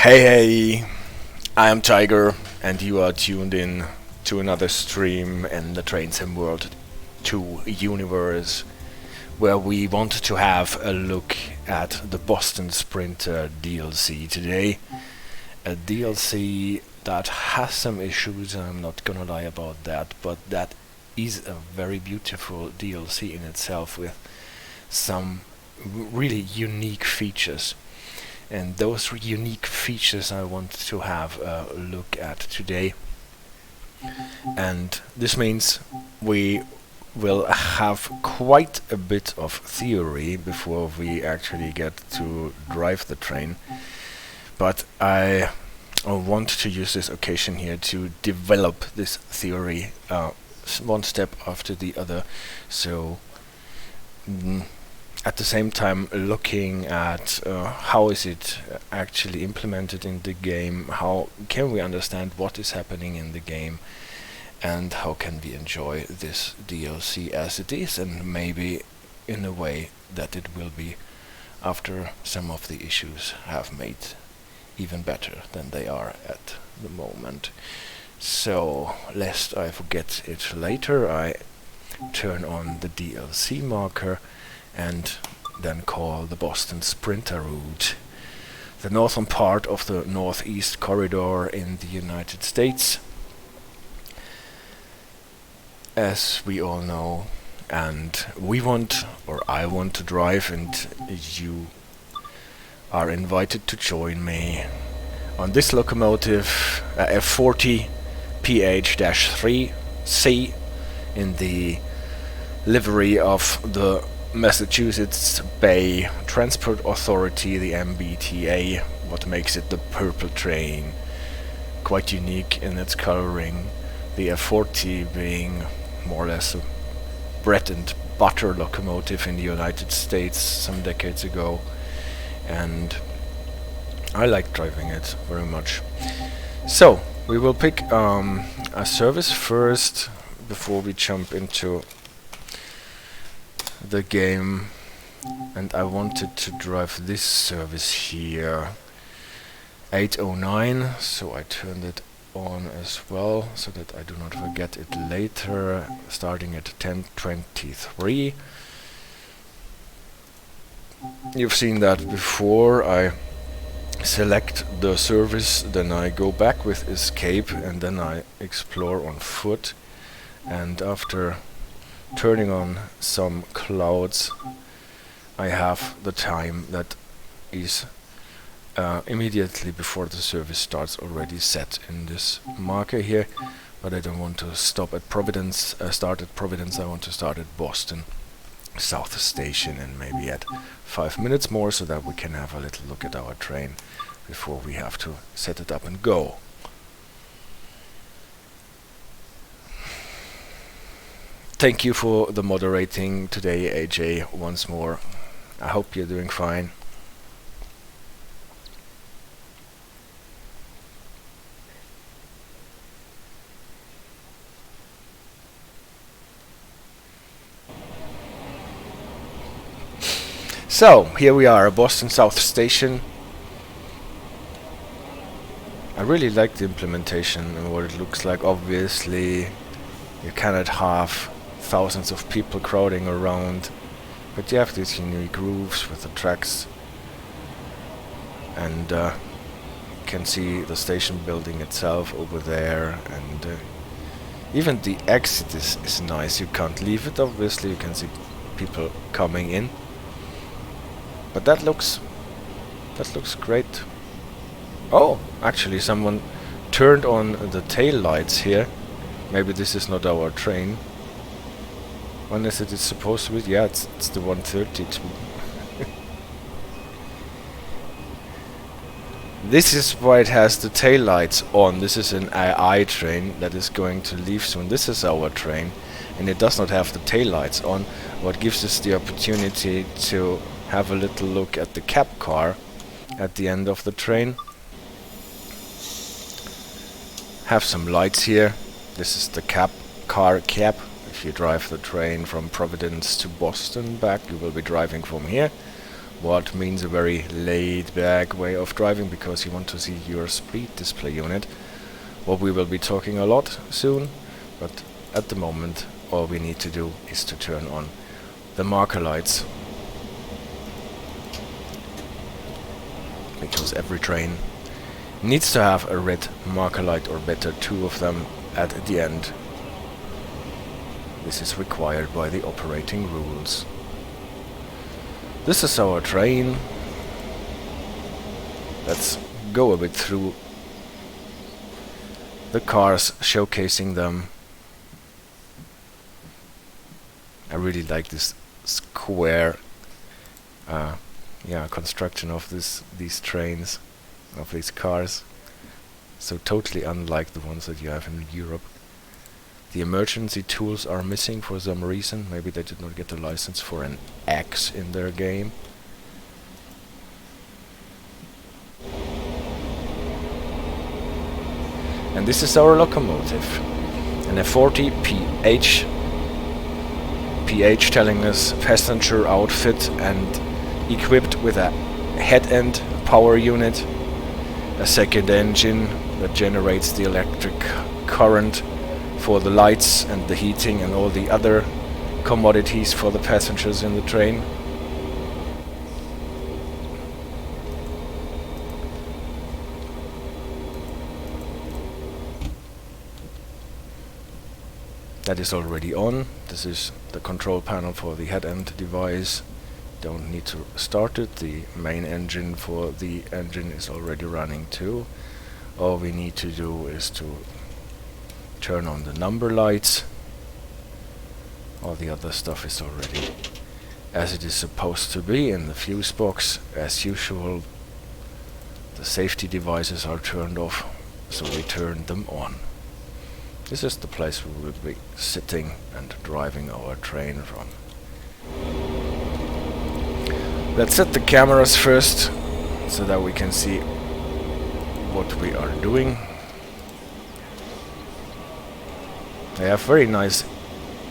Hey, I am Tiger, and you are tuned in to another stream in the Train Sim World 2 universe, where we want to have a look at the Boston Sprinter DLC today. A DLC that has some issues, I'm not gonna lie about that, but that is a very beautiful DLC in itself with some really unique features. And those unique features I want to have a look at today. And this means we will have quite a bit of theory before we actually get to drive the train. But I want to use this occasion here to develop this theory one step after the other. So at the same time looking at how is it actually implemented in the game, how can we understand what is happening in the game, and how can we enjoy this DLC as it is, and maybe in a way that it will be, after some of the issues have made even better than they are at the moment. So lest I forget it later, I turn on the DLC marker and then call the Boston Sprinter route, the northern part of the Northeast Corridor in the United States, as we all know. And I want to drive, and you are invited to join me on this locomotive, F40 PH-3C, in the livery of the Massachusetts Bay Transport Authority, the MBTA, what makes it the purple train. Quite unique in its coloring, the F40 being more or less a bread and butter locomotive in the United States some decades ago, and I like driving it very much. So we will pick a service first before we jump into the game, and I wanted to drive this service here, 809, so I turned it on as well so that I do not forget it later, starting at 10:23. You've seen that before. I select the service, then I go back with escape, and then I explore on foot, and after turning on some clouds, I have the time that is immediately before the service starts already set in this marker here. But I don't want to stop at Providence, start at Providence. I want to start at Boston South Station, and maybe add 5 minutes more so that we can have a little look at our train before we have to set it up and go. Thank you for the moderating today, AJ, once more. I hope you're doing fine. So, here we are, Boston South Station. I really like the implementation and what it looks like. Obviously, you cannot have thousands of people crowding around, but you have these unique roofs with the tracks, and you can see the station building itself over there, and even the exit is nice. You can't leave it, obviously. You can see people coming in, but that looks great. Oh, actually someone turned on the tail lights here. Maybe this is not our train. When is it supposed to be? Yeah, it's the 132. This is why it has the tail lights on. This is an AI train that is going to leave soon. This is our train, and it does not have the tail lights on, what gives us the opportunity to have a little look at the cab car at the end of the train. Have some lights here. This is the cab. If you drive the train from Providence to Boston back, you will be driving from here. what means a very laid-back way of driving, because you want to see your speed display unit, what we will be talking a lot soon, but at the moment all we need to do is to turn on the marker lights, because every train needs to have a red marker light, or better 2 of them at the end. This is required by the operating rules. This is our train. Let's go a bit through the cars, showcasing them. I really like this square construction of these trains, of these cars. So totally unlike the ones that you have in Europe. The emergency tools are missing for some reason. Maybe they did not get a license for an axe in their game. And this is our locomotive. And a 40 PH telling us passenger outfit, and equipped with a head end power unit, a second engine that generates the electric current for the lights and the heating and all the other commodities for the passengers in the train. That is already on. This is the control panel for the head end device. Don't need to start it. The main engine for the engine is already running too. All we need to do is to turn on the number lights. All the other stuff is already as it is supposed to be in the fuse box. As usual, the safety devices are turned off, so we turn them on. This is the place we will be sitting and driving our train from. Let's set the cameras first, so that we can see what we are doing. They have very nice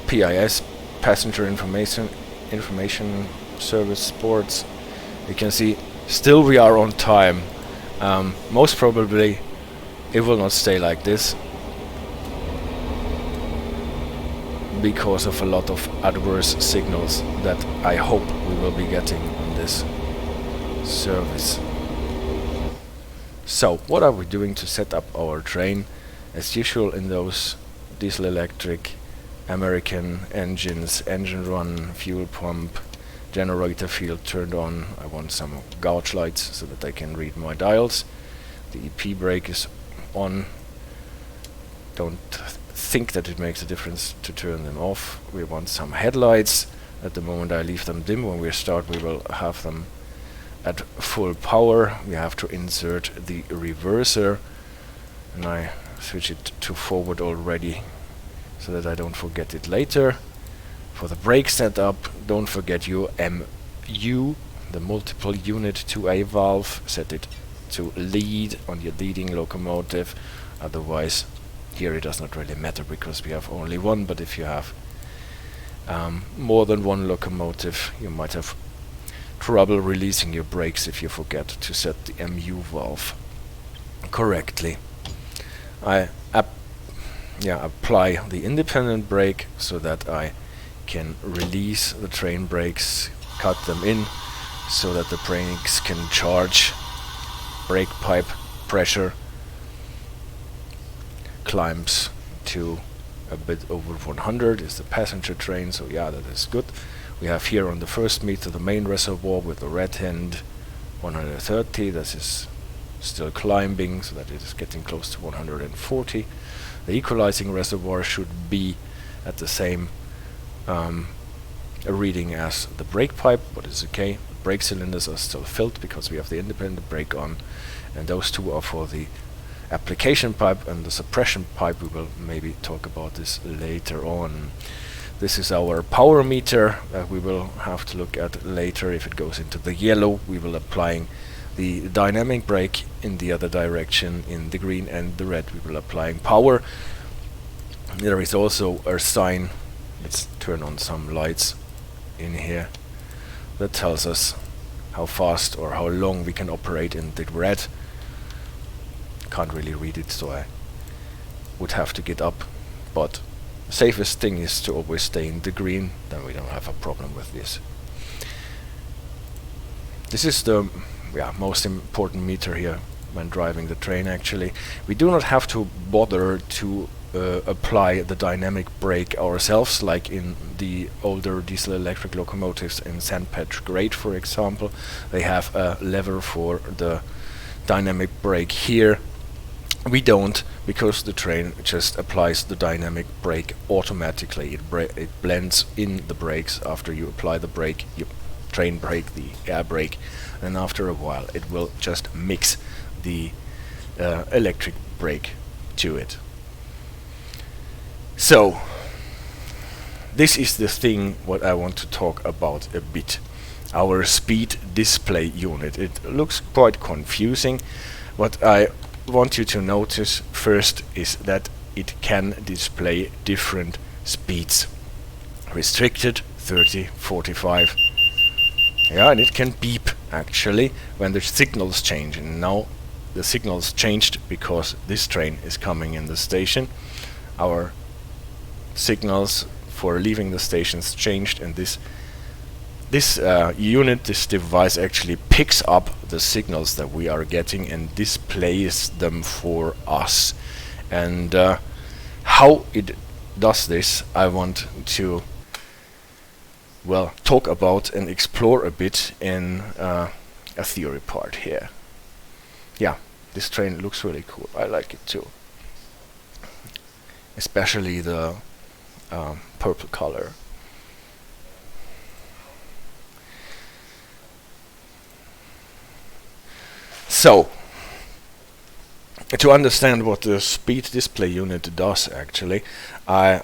PIS, passenger information service boards. You can see still we are on time. Most probably it will not stay like this, because of a lot of adverse signals that I hope we will be getting on this service. So, what are we doing to set up our train? As usual in those diesel electric American engines, engine run, fuel pump, generator field turned on. I want some gauge lights so that I can read my dials. The EP brake is on. Don't think that it makes a difference to turn them off. We want some headlights. At the moment I leave them dim. When we start we will have them at full power. We have to insert the reverser, and I switch it to forward already so that I don't forget it later. For the brake setup, don't forget your MU, the multiple unit 2A valve. Set it to lead on your leading locomotive. Otherwise, here it does not really matter because we have only one, but if you have more than one locomotive, you might have trouble releasing your brakes if you forget to set the MU valve correctly. I apply the independent brake so that I can release the train brakes, cut them in so that the brakes can charge. Brake pipe pressure climbs to a bit over 100. Is the passenger train, so yeah, that is good. We have here on the first meter the main reservoir with the red end 130. This is still climbing, so that it is getting close to 140. The equalizing reservoir should be at the same reading as the brake pipe, but it's okay. Brake cylinders are still filled because we have the independent brake on, and those two are for the application pipe and the suppression pipe. We will maybe talk about this later on. This is our power meter that we will have to look at later. If it goes into the yellow, we will applying the dynamic brake. In the other direction, in the green and the red, we will applying power. There is also a sign. Let's turn on some lights in here that tells us how fast or how long we can operate in the red. Can't really read it, so I would have to get up, but safest thing is to always stay in the green, then we don't have a problem with this. This is the most important meter here when driving the train. Actually, we do not have to bother to apply the dynamic brake ourselves, like in the older diesel electric locomotives in Sandpatch grade, for example. They have a lever for the dynamic brake. Here we don't, because the train just applies the dynamic brake automatically. It blends in the brakes after you apply the brake, you train brake, the air brake, and after a while it will just mix the electric brake to it. So this is the thing what I want to talk about a bit. Our speed display unit. It looks quite confusing. What I want you to notice first is that it can display different speeds. Restricted 30, 45. Yeah, and it can beep actually when the signals change, and now the signals changed because this train is coming in the station. Our signals for leaving the stations changed, and this unit, this device actually picks up the signals that we are getting and displays them for us. And how it does this, I want to talk about and explore a bit in a theory part here. Yeah, this train looks really cool. I like it too, especially the purple color. So, to understand what the speed display unit does actually, I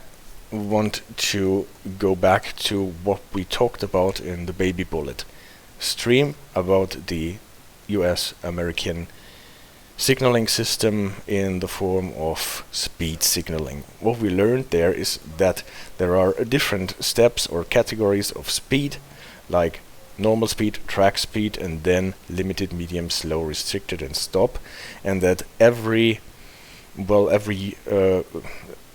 want to go back to what we talked about in the baby bullet stream about the US American signaling system in the form of speed signaling. What we learned there is that there are different steps or categories of speed, like normal speed, track speed, and then limited, medium, slow, restricted, and stop, and that every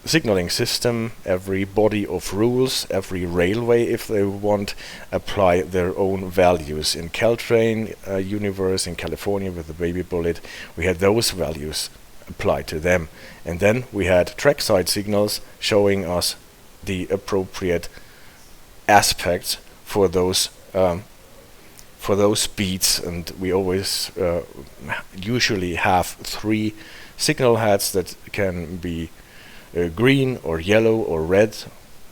signaling system, every body of rules, every railway, if they want, apply their own values. In Caltrain universe in California with the baby bullet, we had those values applied to them, and then we had trackside signals showing us the appropriate aspects for those speeds, and we always usually have 3 signal heads that can be green or yellow or red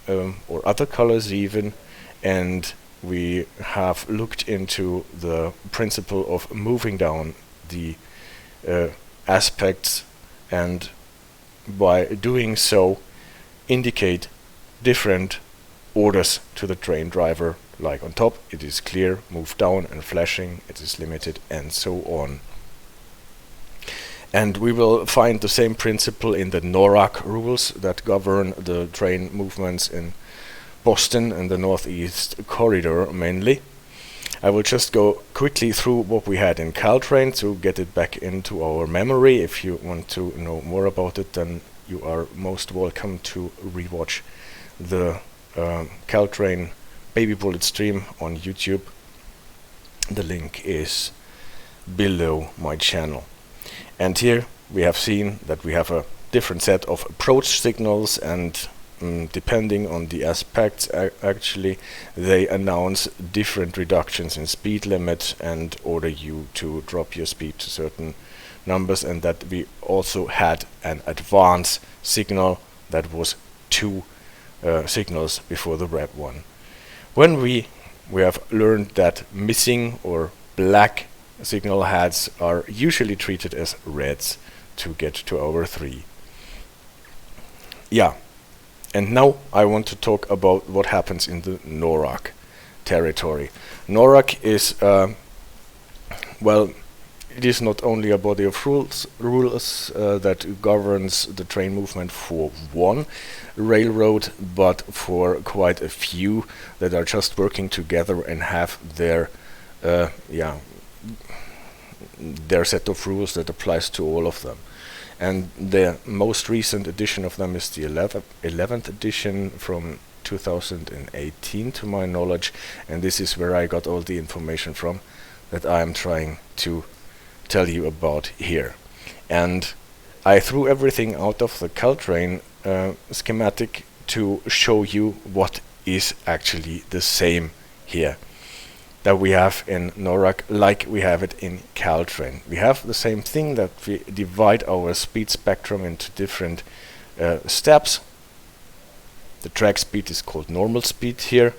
or other colors even, and we have looked into the principle of moving down the aspects, and by doing so indicate different orders to the train driver, like on top it is clear, move down, and flashing it is limited, and so on. And we will find the same principle in the NORAC rules that govern the train movements in Boston and the Northeast Corridor mainly. I will just go quickly through what we had in Caltrain to get it back into our memory. If you want to know more about it, then you are most welcome to rewatch the Caltrain baby bullet stream on YouTube. The link is below my channel. And here we have seen that we have a different set of approach signals, and depending on the aspects, actually they announce different reductions in speed limit and order you to drop your speed to certain numbers, and that we also had an advance signal that was 2 signals before the red one. When we have learned that missing or black signal heads are usually treated as reds to get to our 3. Yeah, and now I want to talk about what happens in the NORAC territory. NORAC is it is not only a body of rules that governs the train movement for one railroad, but for quite a few that are just working together and have their yeah, their set of rules that applies to all of them. And the most recent edition of them is the 11th edition from 2018 to my knowledge, and this is where I got all the information from that I am trying to tell you about here. And I threw everything out of the Caltrain schematic to show you what is actually the same here that we have in NORAC, like we have it in Caltrain. We have the same thing, that we divide our speed spectrum into different steps. The track speed is called normal speed here.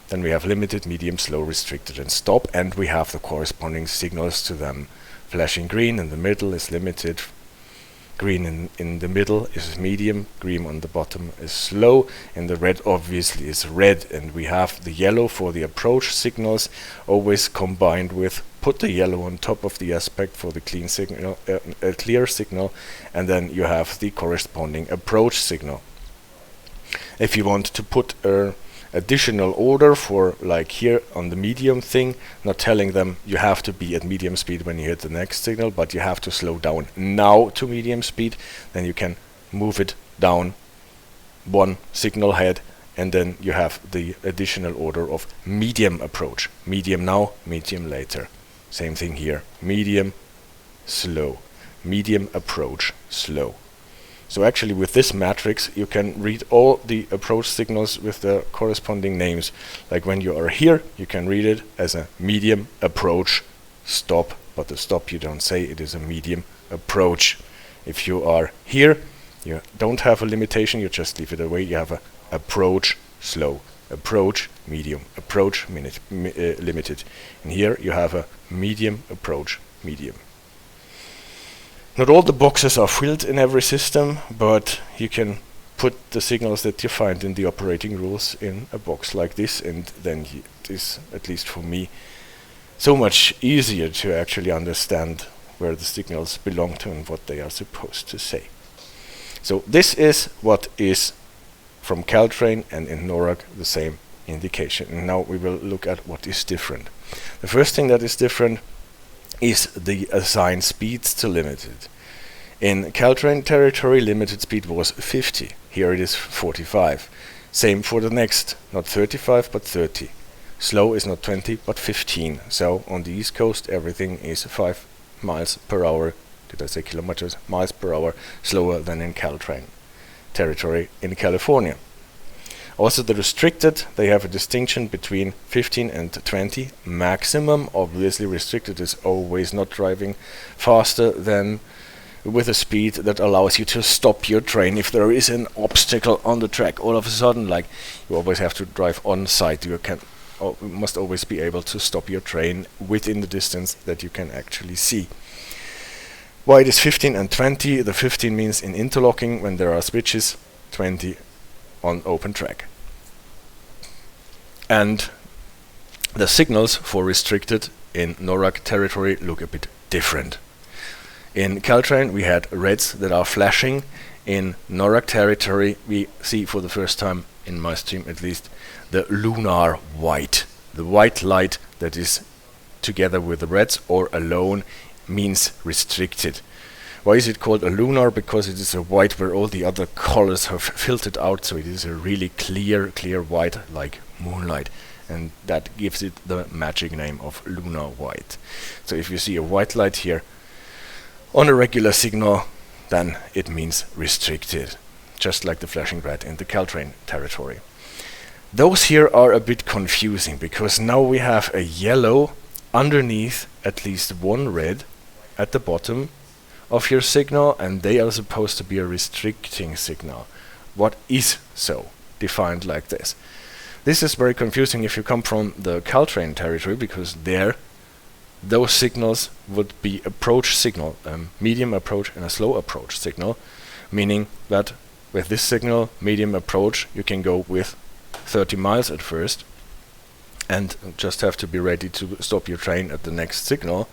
Then we have limited, medium, slow, restricted, and stop, and we have the corresponding signals to them. Flashing green in the middle is limited, green in the middle is medium, green on the bottom is slow, and the red obviously is red. And we have the yellow for the approach signals, always combined with put the yellow on top of the aspect for the clean signal, a clear signal, and then you have the corresponding approach signal. If you want to put additional order for, like here on the medium thing, not telling them you have to be at medium speed when you hit the next signal, but you have to slow down now to medium speed, then you can move it down one signal head, and then you have the additional order of medium approach. Medium now, medium later. Same thing here. Medium, slow. Medium approach, slow. So actually with this matrix you can read all the approach signals with the corresponding names. Like when you are here, you can read it as a medium approach stop, but the stop you don't say, it is a medium approach. If you are here, you don't have a limitation, you just leave it away. You have a approach slow, approach medium, approach limited. And here you have a medium approach medium. Not all the boxes are filled in every system, but you can put the signals that you find in the operating rules in a box like this, and then it is, at least for me, so much easier to actually understand where the signals belong to and what they are supposed to say. So this is what is from Caltrain and in NORAC the same indication. And now we will look at what is different. The first thing that is different is the assigned speeds to limited. In Caltrain territory, limited speed was 50. Here it is 45. Same for the next, not 35 but 30. Slow is not 20 but 15. So on the East Coast everything is 5 miles per hour, did I say kilometers? Miles per hour slower than in Caltrain territory in California. Also the restricted, they have a distinction between 15 and 20 maximum. Obviously restricted is always not driving faster than with a speed that allows you to stop your train if there is an obstacle on the track. All of a sudden, like, you always have to drive on site. You must always be able to stop your train within the distance that you can actually see. Why it is 15 and 20? The 15 means in interlocking when there are switches, 20 on open track. And the signals for restricted in NORAC territory look a bit different. In Caltrain we had reds that are flashing. In NORAC territory we see for the first time, in my stream at least, the lunar white. The white light that is together with the reds or alone means restricted. Why is it called a lunar? Because it is a white where all the other colors have filtered out, so it is a really clear white, like moonlight, and that gives it the magic name of lunar white. So if you see a white light here on a regular signal, then it means restricted, just like the flashing red in the Caltrain territory. Those here are a bit confusing, because now we have a yellow underneath at least one red at the bottom of your signal, and they are supposed to be a restricting signal. What is so defined like this? This is very confusing if you come from the Caltrain territory, because there those signals would be approach signal, medium approach and a slow approach signal, meaning that with this signal, medium approach, you can go with 30 miles at first and just have to be ready to stop your train at the next signal,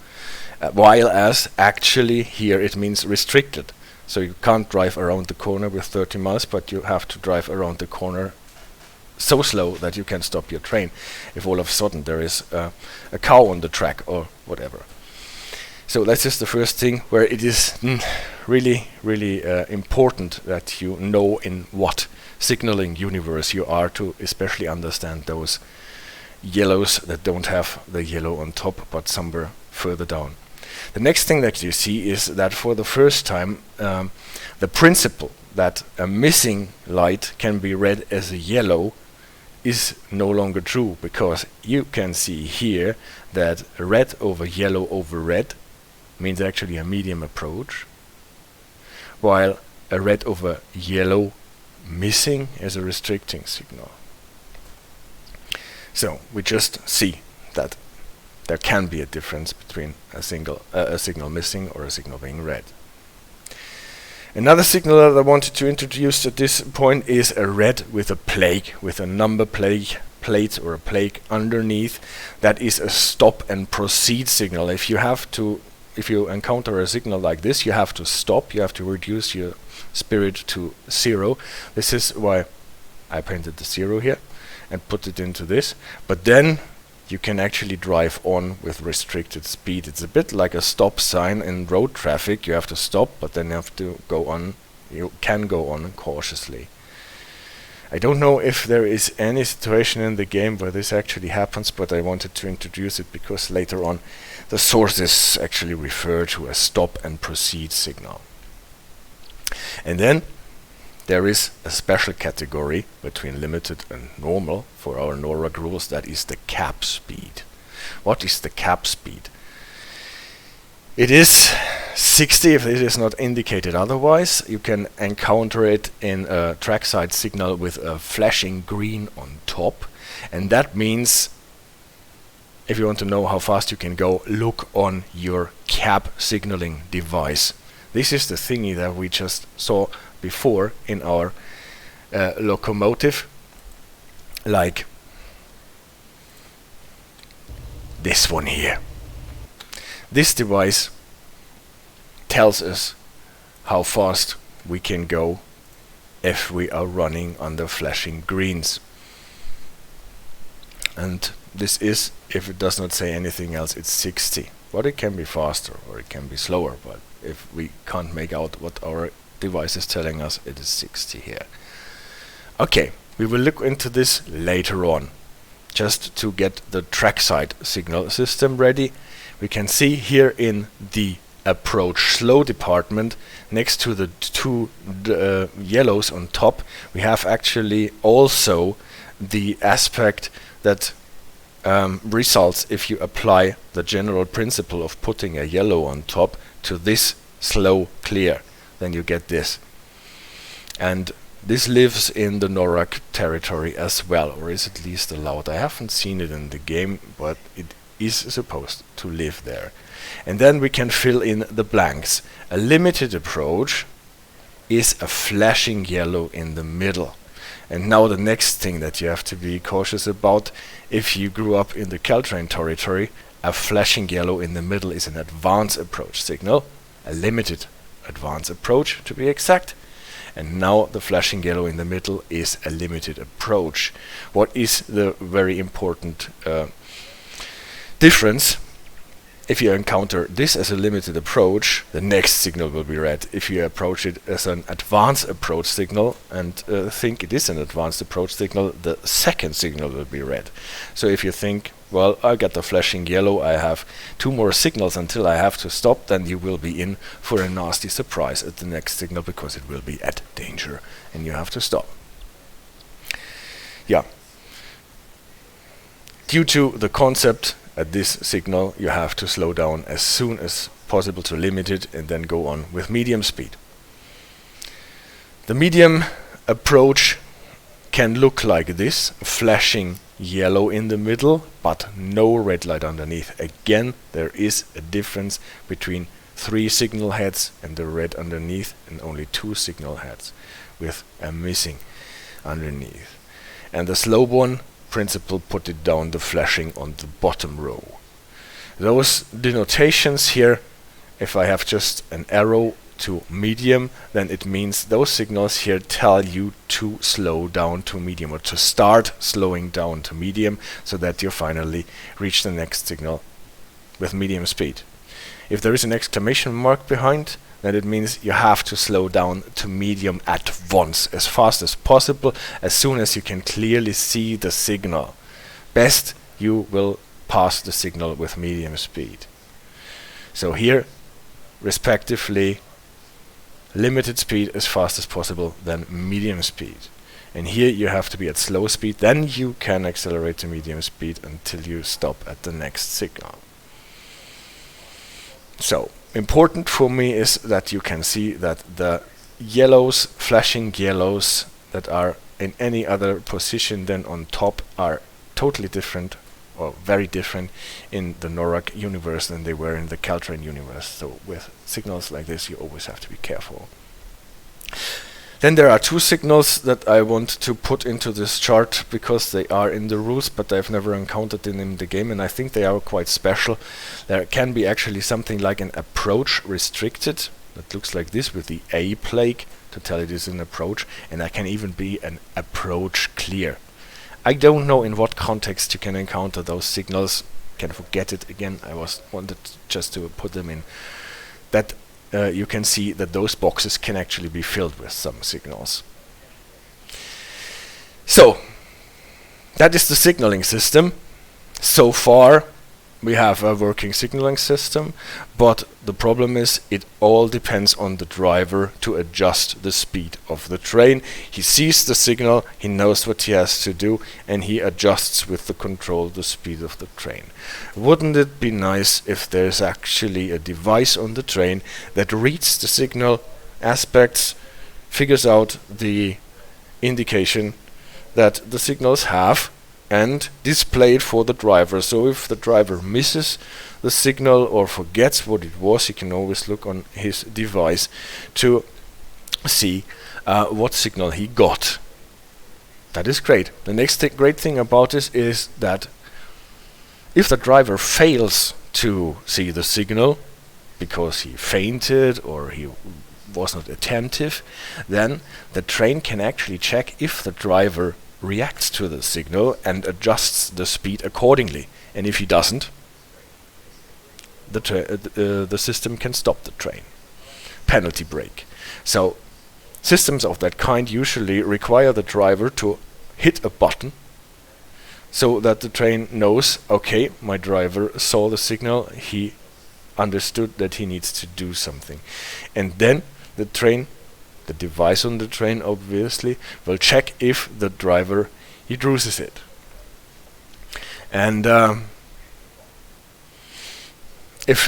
while as actually here it means restricted. So you can't drive around the corner with 30 miles, but you have to drive around the corner so slow that you can stop your train if all of a sudden there is a cow on the track or whatever. So that's just the first thing where it is really important that you know in what signaling universe you are to especially understand those yellows that don't have the yellow on top but somewhere further down. The next thing that you see is that for the first time the principle that a missing light can be read as a yellow is no longer true, because you can see here that red over yellow over red means actually a medium approach, while a red over yellow missing is a restricting signal. So we just see that there can be a difference between a signal missing or a signal being read. Another signal that I wanted to introduce at this point is a red with a plaque, with a number plate or a plaque underneath. That is a stop and proceed signal. If you encounter a signal like this, you have to stop, you have to reduce your spirit to 0. This is why I painted the 0 here and put it into this. But then you can actually drive on with restricted speed. It's a bit like a stop sign in road traffic. You have to stop, but then you have to go on. You can go on cautiously. I don't know if there is any situation in the game where this actually happens, but I wanted to introduce it because later on the sources actually refer to a stop and proceed signal. And then there is a special category between limited and normal for our NORAC rules, that is the cab speed. What is the cab speed? It is 60 if it is not indicated otherwise. You can encounter it in a trackside signal with a flashing green on top, and that means if you want to know how fast you can go, look on your cab signaling device. This is the thingy that we just saw before in our locomotive, like this one here. This device tells us how fast we can go if we are running under flashing greens. And this is, if it does not say anything else, it's 60. But it can be faster or it can be slower, but if we can't make out what our device is telling us, it is 60 here. Okay, we will look into this later on. Just to get the trackside signal system ready, we can see here in the approach slow department, next to the two yellows on top, we have actually also the aspect that results if you apply the general principle of putting a yellow on top to this slow clear. Then you get this. And this lives in the NORAC territory as well, or is at least allowed. I haven't seen it in the game, but it is supposed to live there. And then we can fill in the blanks. A limited approach is a flashing yellow in the middle. And now the next thing that you have to be cautious about, if you grew up in the Caltrain territory, a flashing yellow in the middle is an advance approach signal, a limited advance approach to be exact. And now the flashing yellow in the middle is a limited approach. What is the very important difference? If you encounter this as a limited approach, the next signal will be red. If you approach it as an advanced approach signal and think it is an advanced approach signal, the second signal will be red. So if you think, well, I got the flashing yellow, I have 2 more signals until I have to stop, then you will be in for a nasty surprise at the next signal, because it will be at danger and you have to stop. Yeah. Due to the concept at this signal, you have to slow down as soon as possible to limit it and then go on with medium speed. The medium approach can look like this, flashing yellow in the middle, but no red light underneath. Again, there is a difference between 3 signal heads and the red underneath, and only 2 signal heads with a missing underneath. And the slow one principle put it down the flashing on the bottom row. Those denotations here, if I have just an arrow to medium, then it means those signals here tell you to slow down to medium, or to start slowing down to medium, so that you finally reach the next signal with medium speed. If there is an exclamation mark behind, then it means you have to slow down to medium at once, as fast as possible, as soon as you can clearly see the signal. Best you will pass the signal with medium speed. So here, respectively, limited speed as fast as possible, then medium speed. And here you have to be at slow speed, then you can accelerate to medium speed until you stop at the next signal. So, important for me is that you can see that the yellows, flashing yellows that are in any other position than on top, are totally different, or very different, in the NORAC universe than they were in the Caltrain universe. So with signals like this, you always have to be careful. Then there are two signals that I want to put into this chart because they are in the rules, but I've never encountered them in the game, and I think they are quite special. There can be actually something like an approach restricted that looks like this, with the A plaque to tell it is an approach, and there can even be an approach clear. I don't know in what context you can encounter those signals. Can forget it again. I wanted just to put them in. That you can see that those boxes can actually be filled with some signals. So that is the signaling system. So far we have a working signaling system, but the problem is it all depends on the driver to adjust the speed of the train. He sees the signal, he knows what he has to do, and he adjusts with the control the speed of the train. Wouldn't it be nice if there's actually a device on the train that reads the signal aspects, figures out the indication that the signals have, and display it for the driver. So if the driver misses the signal or forgets what it was, he can always look on his device to see what signal he got. That is great. The next great thing about this is that if the driver fails to see the signal because he fainted or he was not attentive, then the train can actually check if the driver reacts to the signal and adjusts the speed accordingly. And if he doesn't, the system can stop the train. Penalty brake. So systems of that kind usually require the driver to hit a button so that the train knows, okay, my driver saw the signal, he understood that he needs to do something. And then the train, the device on the train obviously, will check if the driver uses it. And if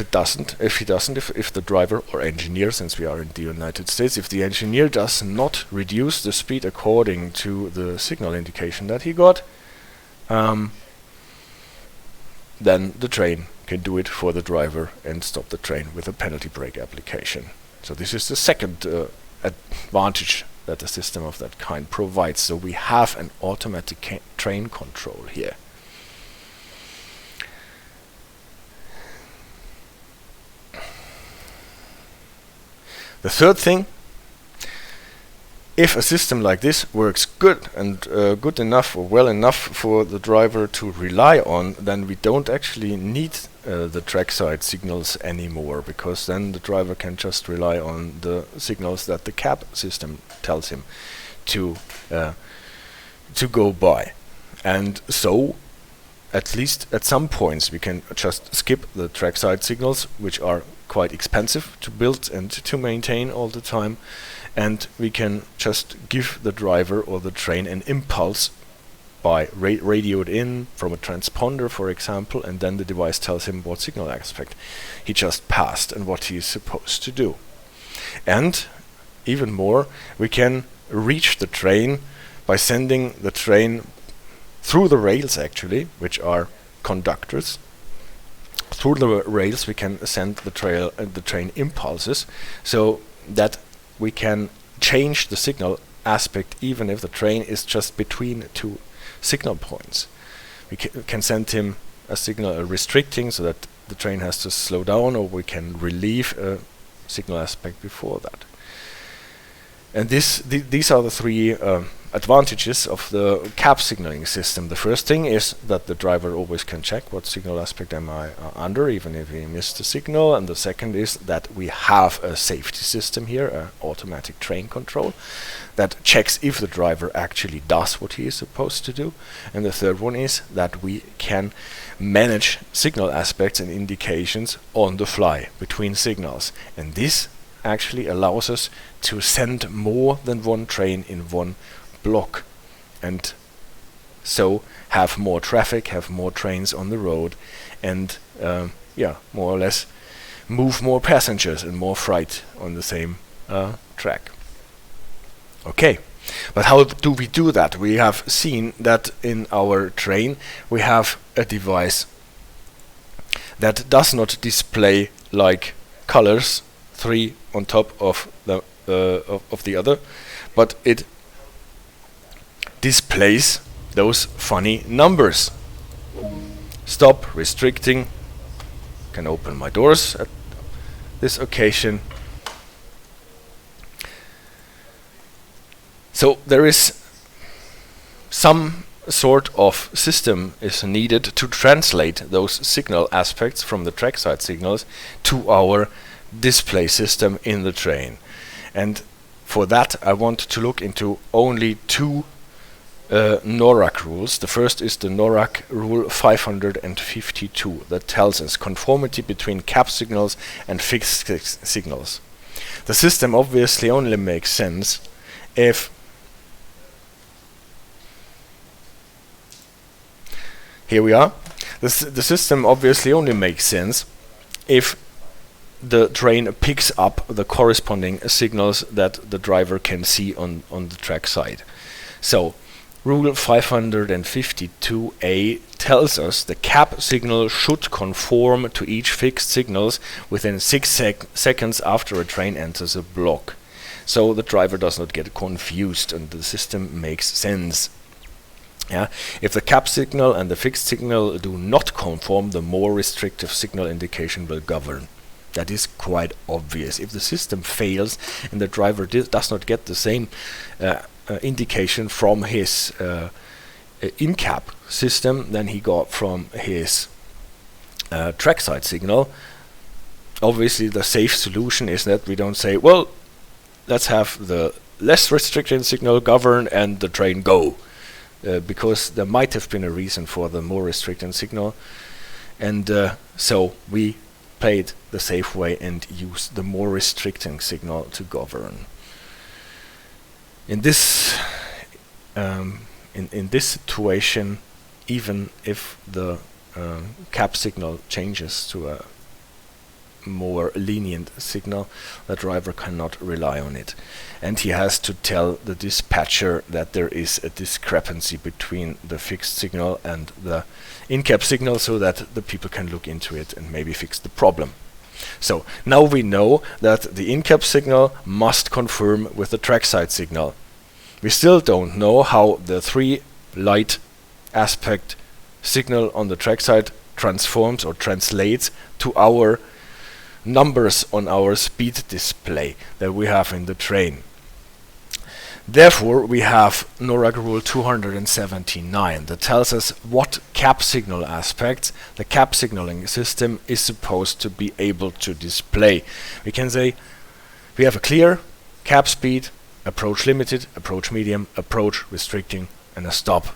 the driver or engineer, since we are in the United States, if the engineer does not reduce the speed according to the signal indication that he got, then the train can do it for the driver and stop the train with a penalty brake application. So this is the second advantage that a system of that kind provides. So we have an automatic train control here. The third thing, if a system like this works good and good enough or well enough for the driver to rely on, then we don't actually need the trackside signals anymore, because then the driver can just rely on the signals that the cab system tells him to go by. And so, at least at some points, we can just skip the trackside signals, which are quite expensive to build and to maintain all the time, and we can just give the driver or the train an impulse by radioed in from a transponder, for example, and then the device tells him what signal aspect he just passed and what he is supposed to do. And even more, we can reach the train by sending the train through the rails, actually, which are conductors. Through the rails we can send the train impulses, so that we can change the signal aspect even if the train is just between two signal points. We can send him a signal restricting, so that the train has to slow down, or we can relieve signal aspect before that. And these are the three advantages of the cab signaling system. The first thing is that the driver always can check what signal aspect am I under, even if he missed the signal. And the second is that we have a safety system here, an automatic train control, that checks if the driver actually does what he is supposed to do. And the third one is that we can manage signal aspects and indications on the fly between signals. And this actually allows us to send more than one train in one block, and so have more traffic, have more trains on the road, and more or less move more passengers and more freight on the same track. Okay, but how do we do that? We have seen that in our train we have a device that does not display like colors, three on top of the other, but it displays those funny numbers. Stop, restricting. Can open my doors at this occasion. So there is some sort of system is needed to translate those signal aspects from the trackside signals to our display system in the train. And for that I want to look into only two NORAC rules. The first is the NORAC rule 552 that tells us conformity between cab signals and fixed signals. The system obviously only makes sense if here we are. The system obviously only makes sense if the train picks up the corresponding signals that the driver can see on the track side. So Rule 552A tells us the cab signal should conform to each fixed signals within 6 seconds after a train enters a block. So the driver does not get confused and the system makes sense. If the cab signal and the fixed signal do not conform, the more restrictive signal indication will govern. That is quite obvious. If the system fails and the driver does not get the same indication from his in-cab system than he got from his trackside signal, obviously the safe solution is that we don't say, well, let's have the less restricted signal govern and the train go, because there might have been a reason for the more restricted signal, and so we played the safe way and used the more restricting signal to govern. In this in this situation, even if the cab signal changes to a more lenient signal, the driver cannot rely on it, and he has to tell the dispatcher that there is a discrepancy between the fixed signal and the in-cab signal, so that the people can look into it and maybe fix the problem. So now we know that the in-cab signal must confirm with the trackside signal. We still don't know how the 3 light aspect signal on the trackside transforms or translates to our numbers on our speed display that we have in the train. Therefore, we have NORAC rule 279 that tells us what cab signal aspects the cab signaling system is supposed to be able to display. We can say we have a clear cab speed, approach limited, approach medium, approach restricting, and a stop.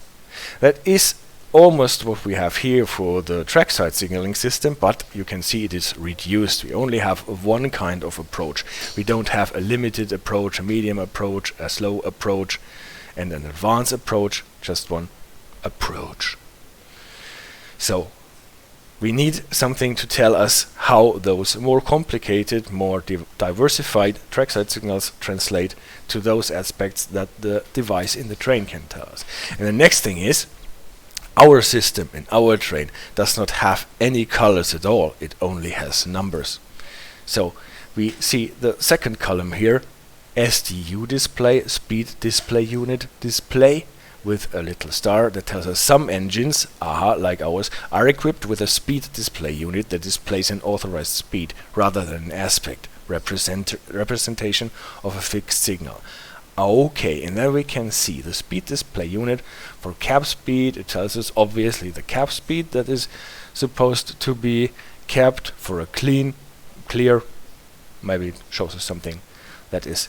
That is almost what we have here for the trackside signaling system, but you can see it is reduced. We only have one kind of approach. We don't have a limited approach, a medium approach, a slow approach, and an advanced approach, just one approach. So we need something to tell us how those more complicated, more diversified trackside signals translate to those aspects that the device in the train can tell us. And the next thing is, our system in our train does not have any colors at all, it only has numbers. So we see the second column here, SDU display, speed display unit display, with a little star that tells us some engines, like ours, are equipped with a speed display unit that displays an authorized speed rather than an aspect. representation of a fixed signal. Okay, and then we can see the speed display unit for cab speed. It tells us obviously the cab speed that is supposed to be kept for a clear, maybe it shows us something that is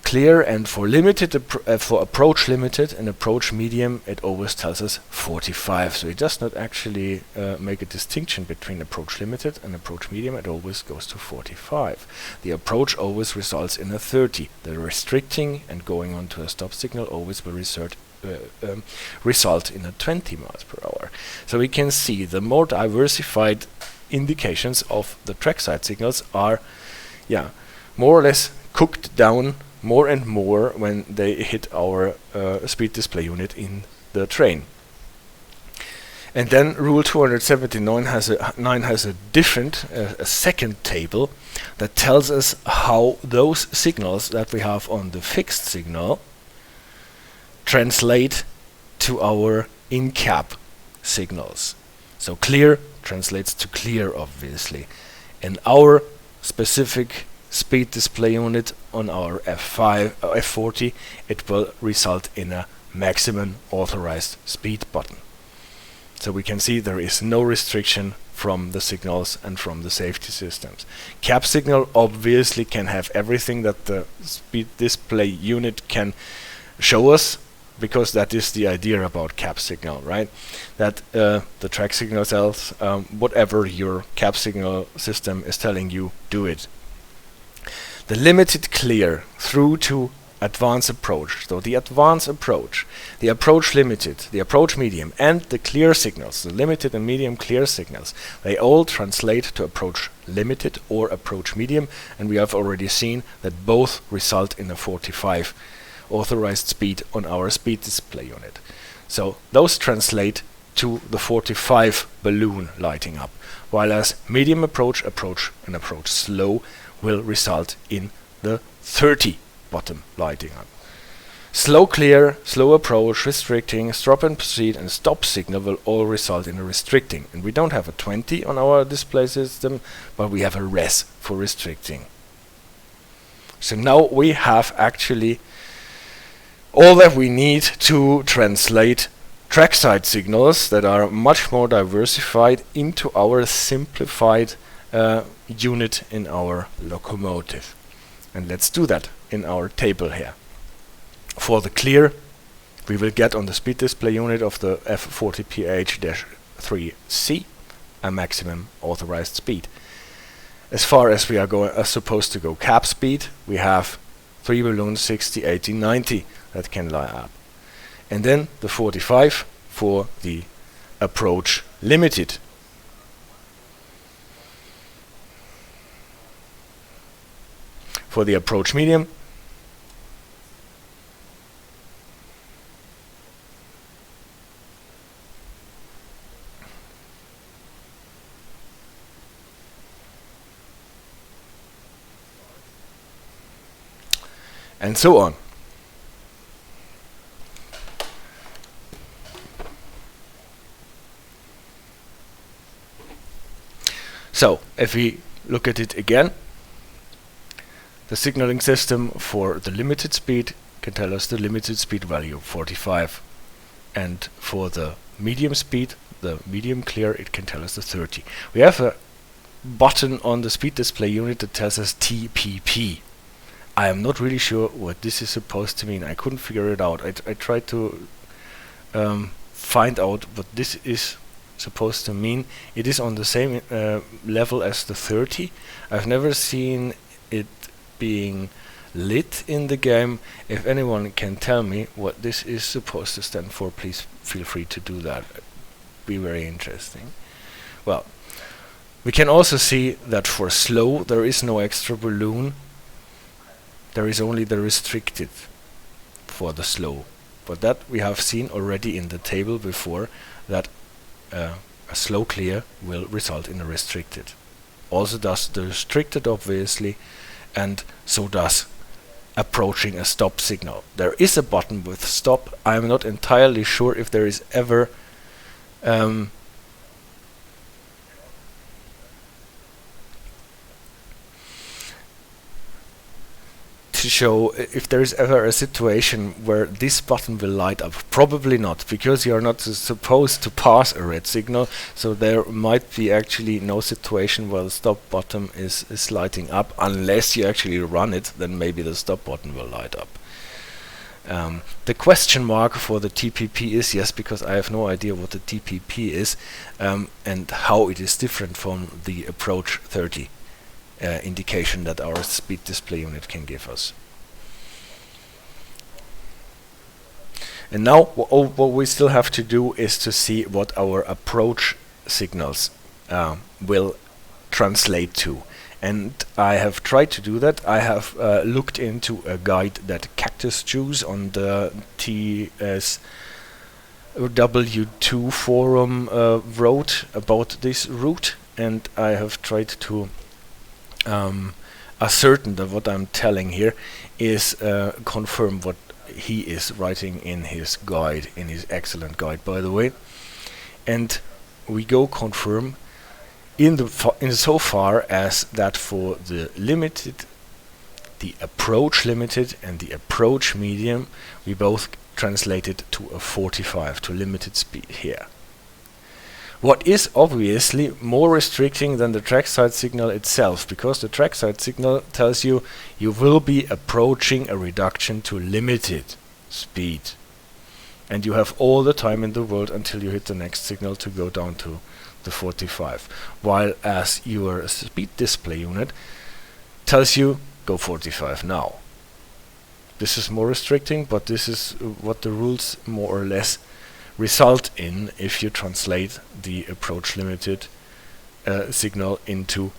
clear, and for limited, for approach limited and approach medium, it always tells us 45. So it does not actually make a distinction between approach limited and approach medium. It always goes to 45. The approach always results in a 30. The restricting and going on to a stop signal always will result in a 20 miles per hour. So we can see the more diversified indications of the trackside signals are, more or less cooked down more and more when they hit our speed display unit in the train. And then rule 279 has a different, a second table that tells us how those signals that we have on the fixed signal translate to our in-cab signals. So clear translates to clear, obviously. And our specific speed display unit on our F40, it will result in a maximum authorized speed button. So we can see there is no restriction from the signals and from the safety systems. Cab signal obviously can have everything that the speed display unit can show us, because that is the idea about cab signal, right? That the track signal tells whatever your cab signal system is telling you, do it. The limited clear through to advanced approach. So the advanced approach, the approach limited, the approach medium, and the clear signals, the limited and medium clear signals, they all translate to approach limited or approach medium, and we have already seen that both result in a 45 authorized speed on our speed display unit. So those translate to the 45 balloon lighting up, while as medium approach, and approach slow will result in the 30 bottom lighting up. Slow clear, slow approach, restricting, stop and proceed, and stop signal will all result in a restricting. And we don't have a 20 on our display system, but we have a res for restricting. So now we have actually all that we need to translate trackside signals that are much more diversified into our simplified unit in our locomotive. And let's do that in our table here. For the clear, we will get on the speed display unit of the F40PH-3C a maximum authorized speed. As far as we are supposed to go cab speed, we have 3 balloons 60, 80, 90 that can lie up. And then the 45 for the approach limited. For the approach medium, and so on. So if we look at it again, the signaling system for the limited speed can tell us the limited speed value, 45. And for the medium speed, the medium clear, it can tell us the 30. We have a button on the speed display unit that tells us TPP. I am not really sure what this is supposed to mean. I couldn't figure it out. I tried to find out what this is supposed to mean. It is on the same level as the 30. I've never seen it being lit in the game. If anyone can tell me what this is supposed to stand for, please feel free to do that. It'd be very interesting. Well, we can also see that for slow there is no extra balloon. There is only the restricted for the slow. But that we have seen already in the table before, that a slow clear will result in a restricted. Also does the restricted, obviously, and so does approaching a stop signal. There is a button with stop. I am not entirely sure if there is ever to show if there is ever a situation where this button will light up. Probably not, because you are not supposed to pass a red signal, so there might be actually no situation where the stop button is lighting up. Unless you actually run it, then maybe the stop button will light up. The question mark for the TPP is, yes, because I have no idea what the TPP is and how it is different from the Appraoch 30 indication that our speed display unit can give us. And now what we still have to do is to see what our Appraoch signals will translate to. And I have tried to do that. I have looked into a guide that Cactus Juice on the TSW2 forum wrote about this route, and I have tried to ascertain that what I'm telling here is confirm what he is writing in his guide, in his excellent guide, by the way. And we go confirm in so far as that for the limited, the Appraoch limited and the Appraoch medium, we both translated to a 45, to limited speed here. What is obviously more restricting than the trackside signal itself, because the trackside signal tells you you will be approaching a reduction to limited speed, and you have all the time in the world until you hit the next signal to go down to the 45, while as your speed display unit tells you go 45 now. This is more restricting, but this is what the rules more or less result in if you translate the Appraoch limited signal into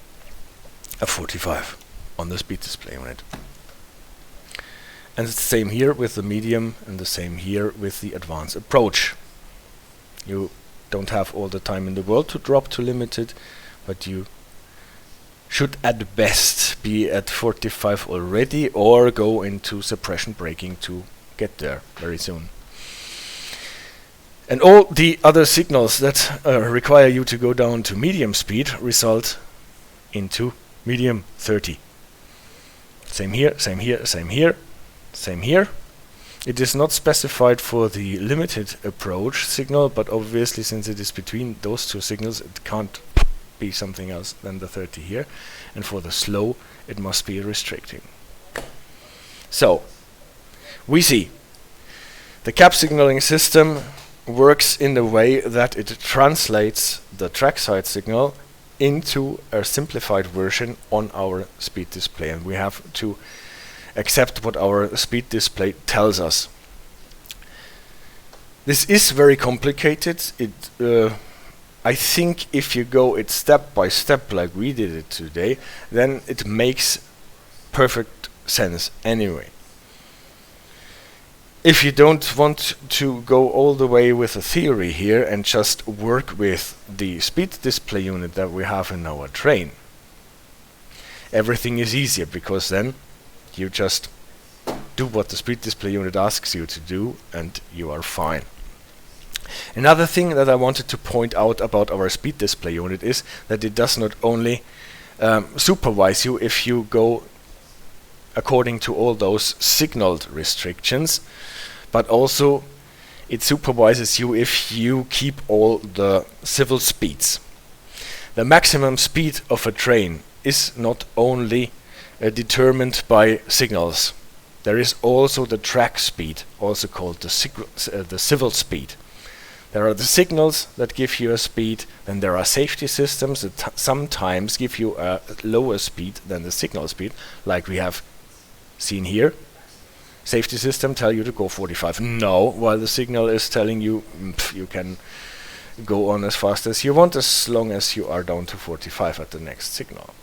a 45 on the speed display unit. And it's the same here with the medium, and the same here with the advanced Appraoch. You don't have all the time in the world to drop to limited, but you should at best be at 45 already, or go into suppression braking to get there very soon. And all the other signals that require you to go down to medium speed result into medium 30. Same here, same here, same here, same here. It is not specified for the limited Appraoch signal, but obviously since it is between those two signals, it can't be something else than the 30 here. And for the slow, it must be restricting. So, we see the cab signaling system works in the way that it translates the trackside signal into a simplified version on our speed display, and we have to accept what our speed display tells us. This is very complicated. I think if you go it step by step like we did it today, then it makes perfect sense anyway. If you don't want to go all the way with a theory here and just work with the speed display unit that we have in our train, everything is easier, because then you just do what the speed display unit asks you to do and you are fine. Another thing that I wanted to point out about our speed display unit is that it does not only supervise you if you go according to all those signaled restrictions, but also it supervises you if you keep all the civil speeds. The maximum speed of a train is not only determined by signals. There is also the track speed, also called the civil speed. There are the signals that give you a speed, then there are safety systems that sometimes give you a lower speed than the signal speed, like we have seen here. Safety system tell you to go 45 now, while the signal is telling you you can go on as fast as you want, as long as you are down to 45 at the next signal.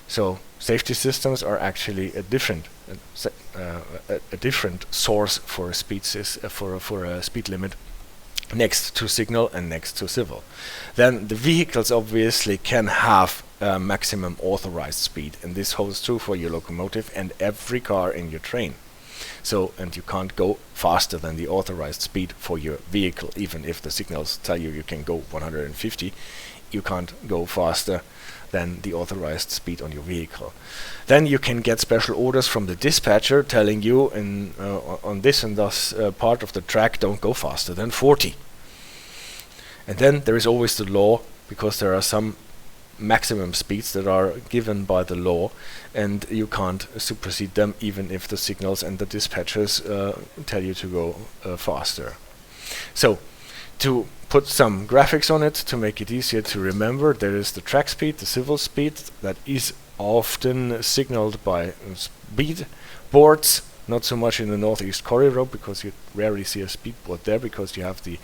So safety systems are actually a different source for a speed for a speed limit next to signal and next to civil. Then the vehicles obviously can have a maximum authorized speed, and this holds true for your locomotive and every car in your train. So, and you can't go faster than the authorized speed for your vehicle, even if the signals tell you you can go 150. You can't go faster than the authorized speed on your vehicle. Then you can get special orders from the dispatcher telling you on this and thus part of the track, don't go faster than 40. And then there is always the law, because there are some maximum speeds that are given by the law, and you can't supersede them even if the signals and the dispatchers tell you to go faster. So, to put some graphics on it to make it easier to remember, there is the track speed, the civil speed, that is often signaled by speed boards, not so much in the Northeast Corridor, because you rarely see a speed board there, because you have the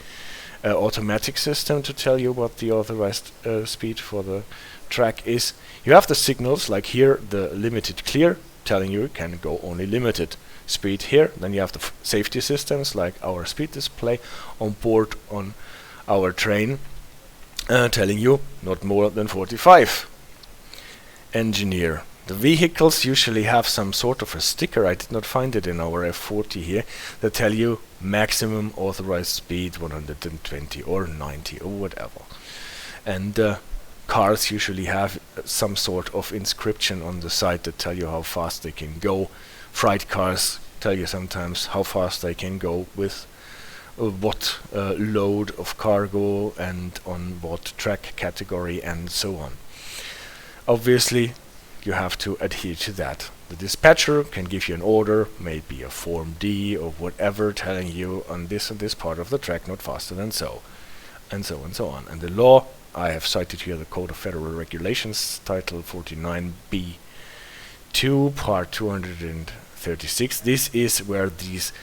automatic system to tell you what the authorized speed for the track is. You have the signals, like here, the limited clear, telling you can go only limited speed here. Then you have the safety systems, like our speed display on board on our train, telling you not more than 45. Engineer. The vehicles usually have some sort of a sticker, I did not find it in our F40 here, that tell you maximum authorized speed 120 or 90 or whatever. And cars usually have some sort of inscription on the side that tell you how fast they can go. Freight cars tell you sometimes how fast they can go with what load of cargo and on what track category and so on. Obviously, you have to adhere to that. The dispatcher can give you an order, maybe a Form D or whatever, telling you on this and this part of the track not faster than so, and so and so on. And the law, I have cited here the Code of Federal Regulations, Title 49B2, Part 236. This is where this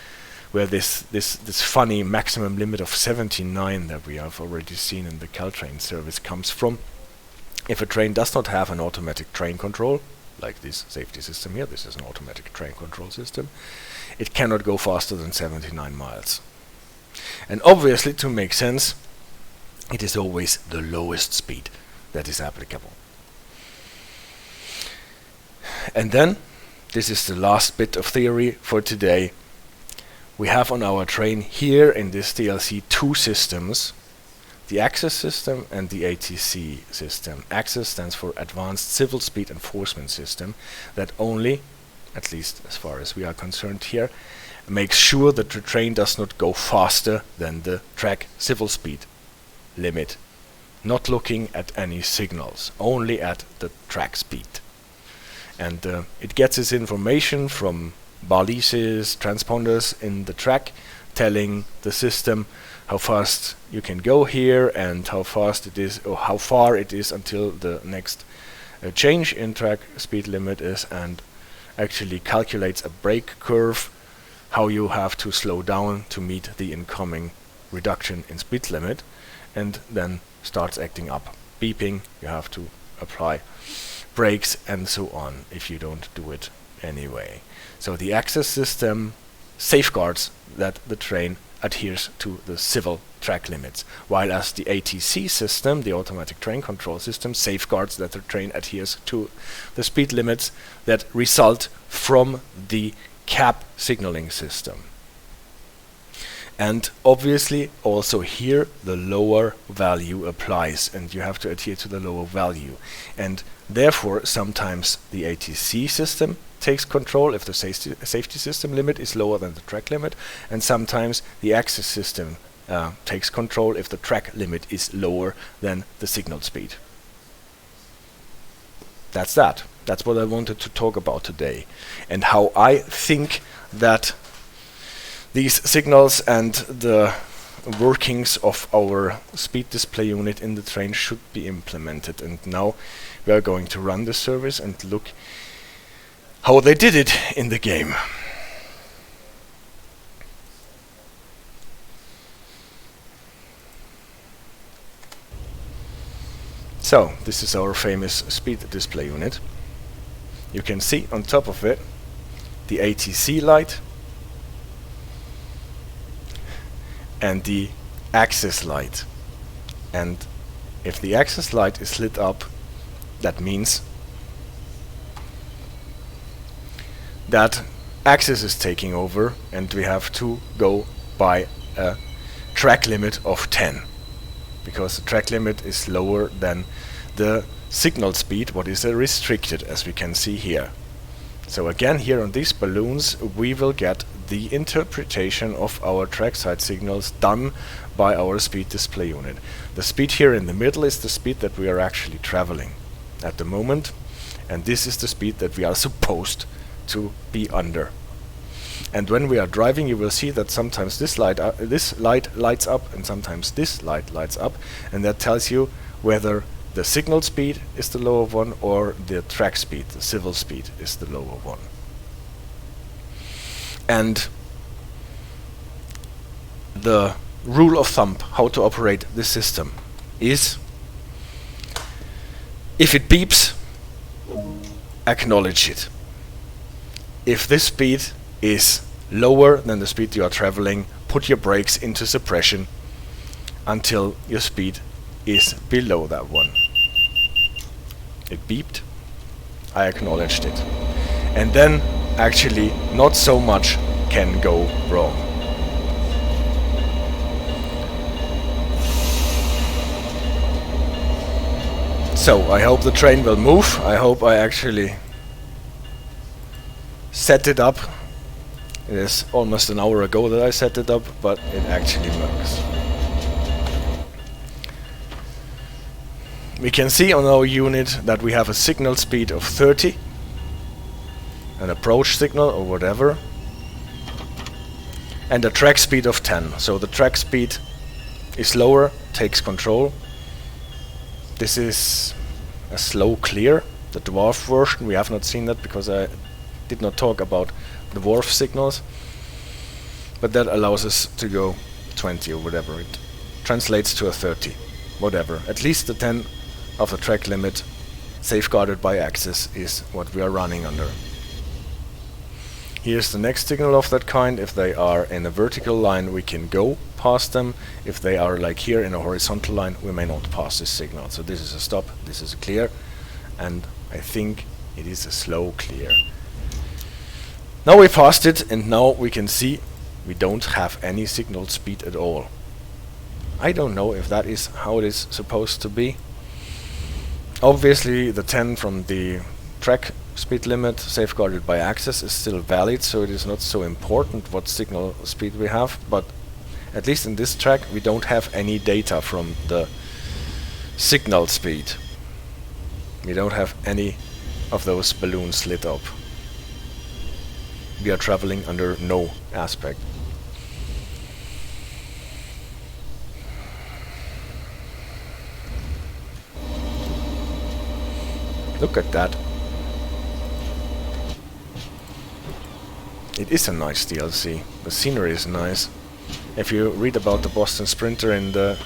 funny maximum limit of 79 that we have already seen in the Caltrain service comes from. If a train does not have an automatic train control, like this safety system here, this is an automatic train control system, it cannot go faster than 79 miles. And obviously, to make sense, it is always the lowest speed that is applicable. And then, this is the last bit of theory for today. We have on our train here in this DLC two systems, the access system and the ATC system. Access stands for Advanced Civil Speed Enforcement System, that only, at least as far as we are concerned here, makes sure that the train does not go faster than the track civil speed limit, not looking at any signals, only at the track speed. And it gets its information from balises, transponders in the track, telling the system how fast you can go here and how fast it is, or how far it is until the next change in track speed limit is, and actually calculates a brake curve, how you have to slow down to meet the incoming reduction in speed limit, and then starts acting up. Beeping, you have to apply brakes and so on if you don't do it anyway. So the access system safeguards that the train adheres to the civil track limits, while as the ATC system, the automatic train control system, safeguards that the train adheres to the speed limits that result from the cab signaling system. And obviously also here the lower value applies, and you have to adhere to the lower value. And therefore sometimes the ATC system takes control if the safety system limit is lower than the track limit, and sometimes the access system takes control if the track limit is lower than the signal speed. That's that. That's what I wanted to talk about today, and how I think that these signals and the workings of our speed display unit in the train should be implemented. And now we are going to run the service and look how they did it in the game. So, this is our famous speed display unit. You can see on top of it the ATC light and the access light. And if the access light is lit up, that means that axis is taking over, and we have to go by a track limit of 10, because the track limit is lower than the signal speed, what is restricted, as we can see here. So again, here on these balloons we will get the interpretation of our trackside signals done by our speed display unit. The speed here in the middle is the speed that we are actually traveling at the moment, and this is the speed that we are supposed to be under. And when we are driving, you will see that sometimes this light lights up and sometimes this light lights up, and that tells you whether the signal speed is the lower one or the track speed, the civil speed, is the lower one. And the rule of thumb how to operate this system is, if it beeps, acknowledge it. If this speed is lower than the speed you are traveling, put your brakes into suppression until your speed is below that one. It beeped, I acknowledged it. And then actually not so much can go wrong. So I hope the train will move. I hope I actually set it up. It is almost an hour ago that I set it up, but it actually works. We can see on our unit that we have a signal speed of 30, an approach signal or whatever, and a track speed of 10. So the track speed is lower, takes control. This is a slow clear, the dwarf version. We have not seen that because I did not talk about the dwarf signals, but that allows us to go 20 or whatever. It translates to a 30, whatever. At least the 10 of the track limit safeguarded by axis is what we are running under. Here's the next signal of that kind. If they are in a vertical line, we can go past them. If they are like here in a horizontal line, we may not pass this signal. So this is a stop, this is a clear, and I think it is a slow clear. Now we passed it, and now we can see we don't have any signal speed at all. I don't know if that is how it is supposed to be. Obviously the 10 from the track speed limit safeguarded by axis is still valid, so it is not so important what signal speed we have, but at least in this track we don't have any data from the signal speed. We don't have any of those balloons lit up. We are traveling under no aspect. Look at that. It is a nice DLC. The scenery is nice. If you read about the Boston Sprinter in the...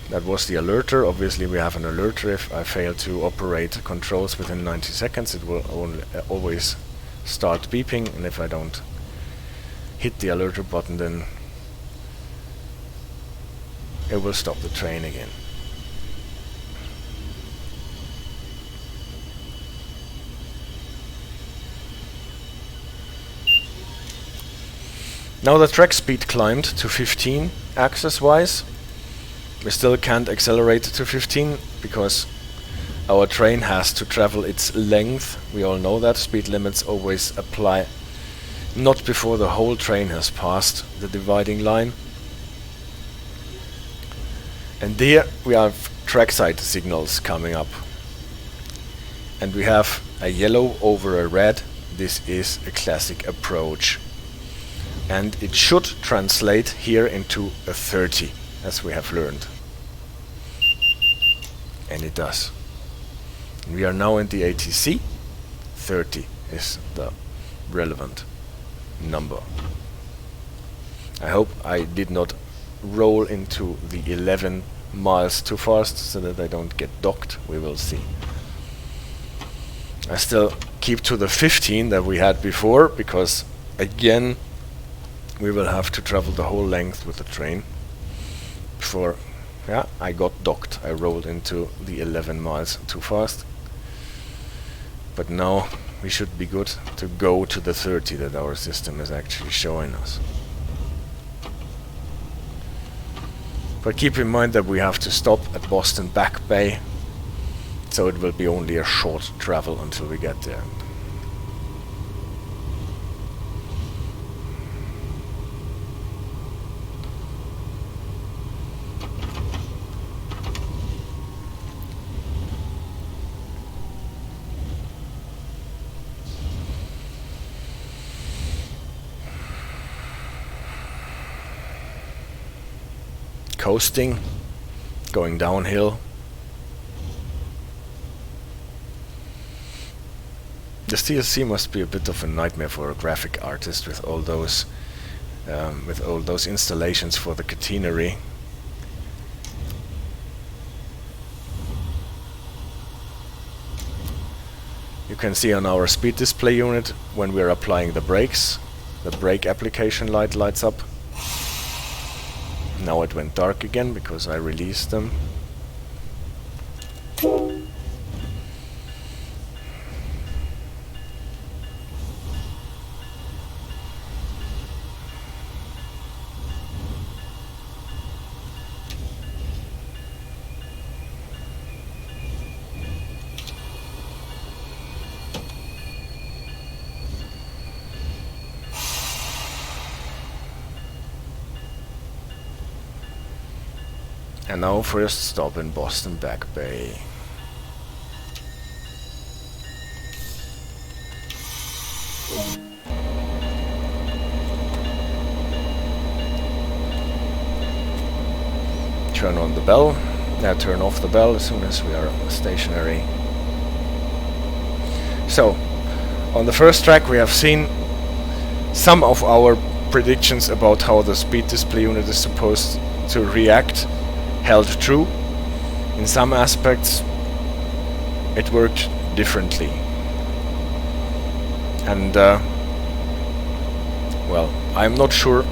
That was the alerter. Obviously we have an alerter. If I fail to operate controls within 90 seconds, it will always start beeping, and if I don't hit the alerter button, then it will stop the train again. Now the track speed climbed to 15 axis-wise. We still can't accelerate to 15 because our train has to travel its length. We all know that speed limits always apply not before the whole train has passed the dividing line. And there we have trackside signals coming up. And we have a yellow over a red. This is a classic approach. And it should translate here into a 30, as we have learned. And it does. We are now in the ATC. 30 is the relevant number. I hope I did not roll into the 11 miles too fast so that I don't get docked. We will see. I still keep to the 15 that we had before, because again we will have to travel the whole length with the train. Before, yeah, I got docked. I rolled into the 11 miles too fast. But now we should be good to go to the 30 that our system is actually showing us. But keep in mind that we have to stop at Boston Back Bay, so it will be only a short travel until we get there. Coasting, going downhill. The TSC must be a bit of a nightmare for a graphic artist with all those installations for the catenary. You can see on our speed display unit when we are applying the brakes, the brake application light lights up. Now it went dark again because I released them. And now first stop in Boston Back Bay. Turn on the bell. Turn off the bell as soon as we are stationary. So, on the first track we have seen some of our predictions about how the speed display unit is supposed to react held true. In some aspects it worked differently, and well, I'm not sure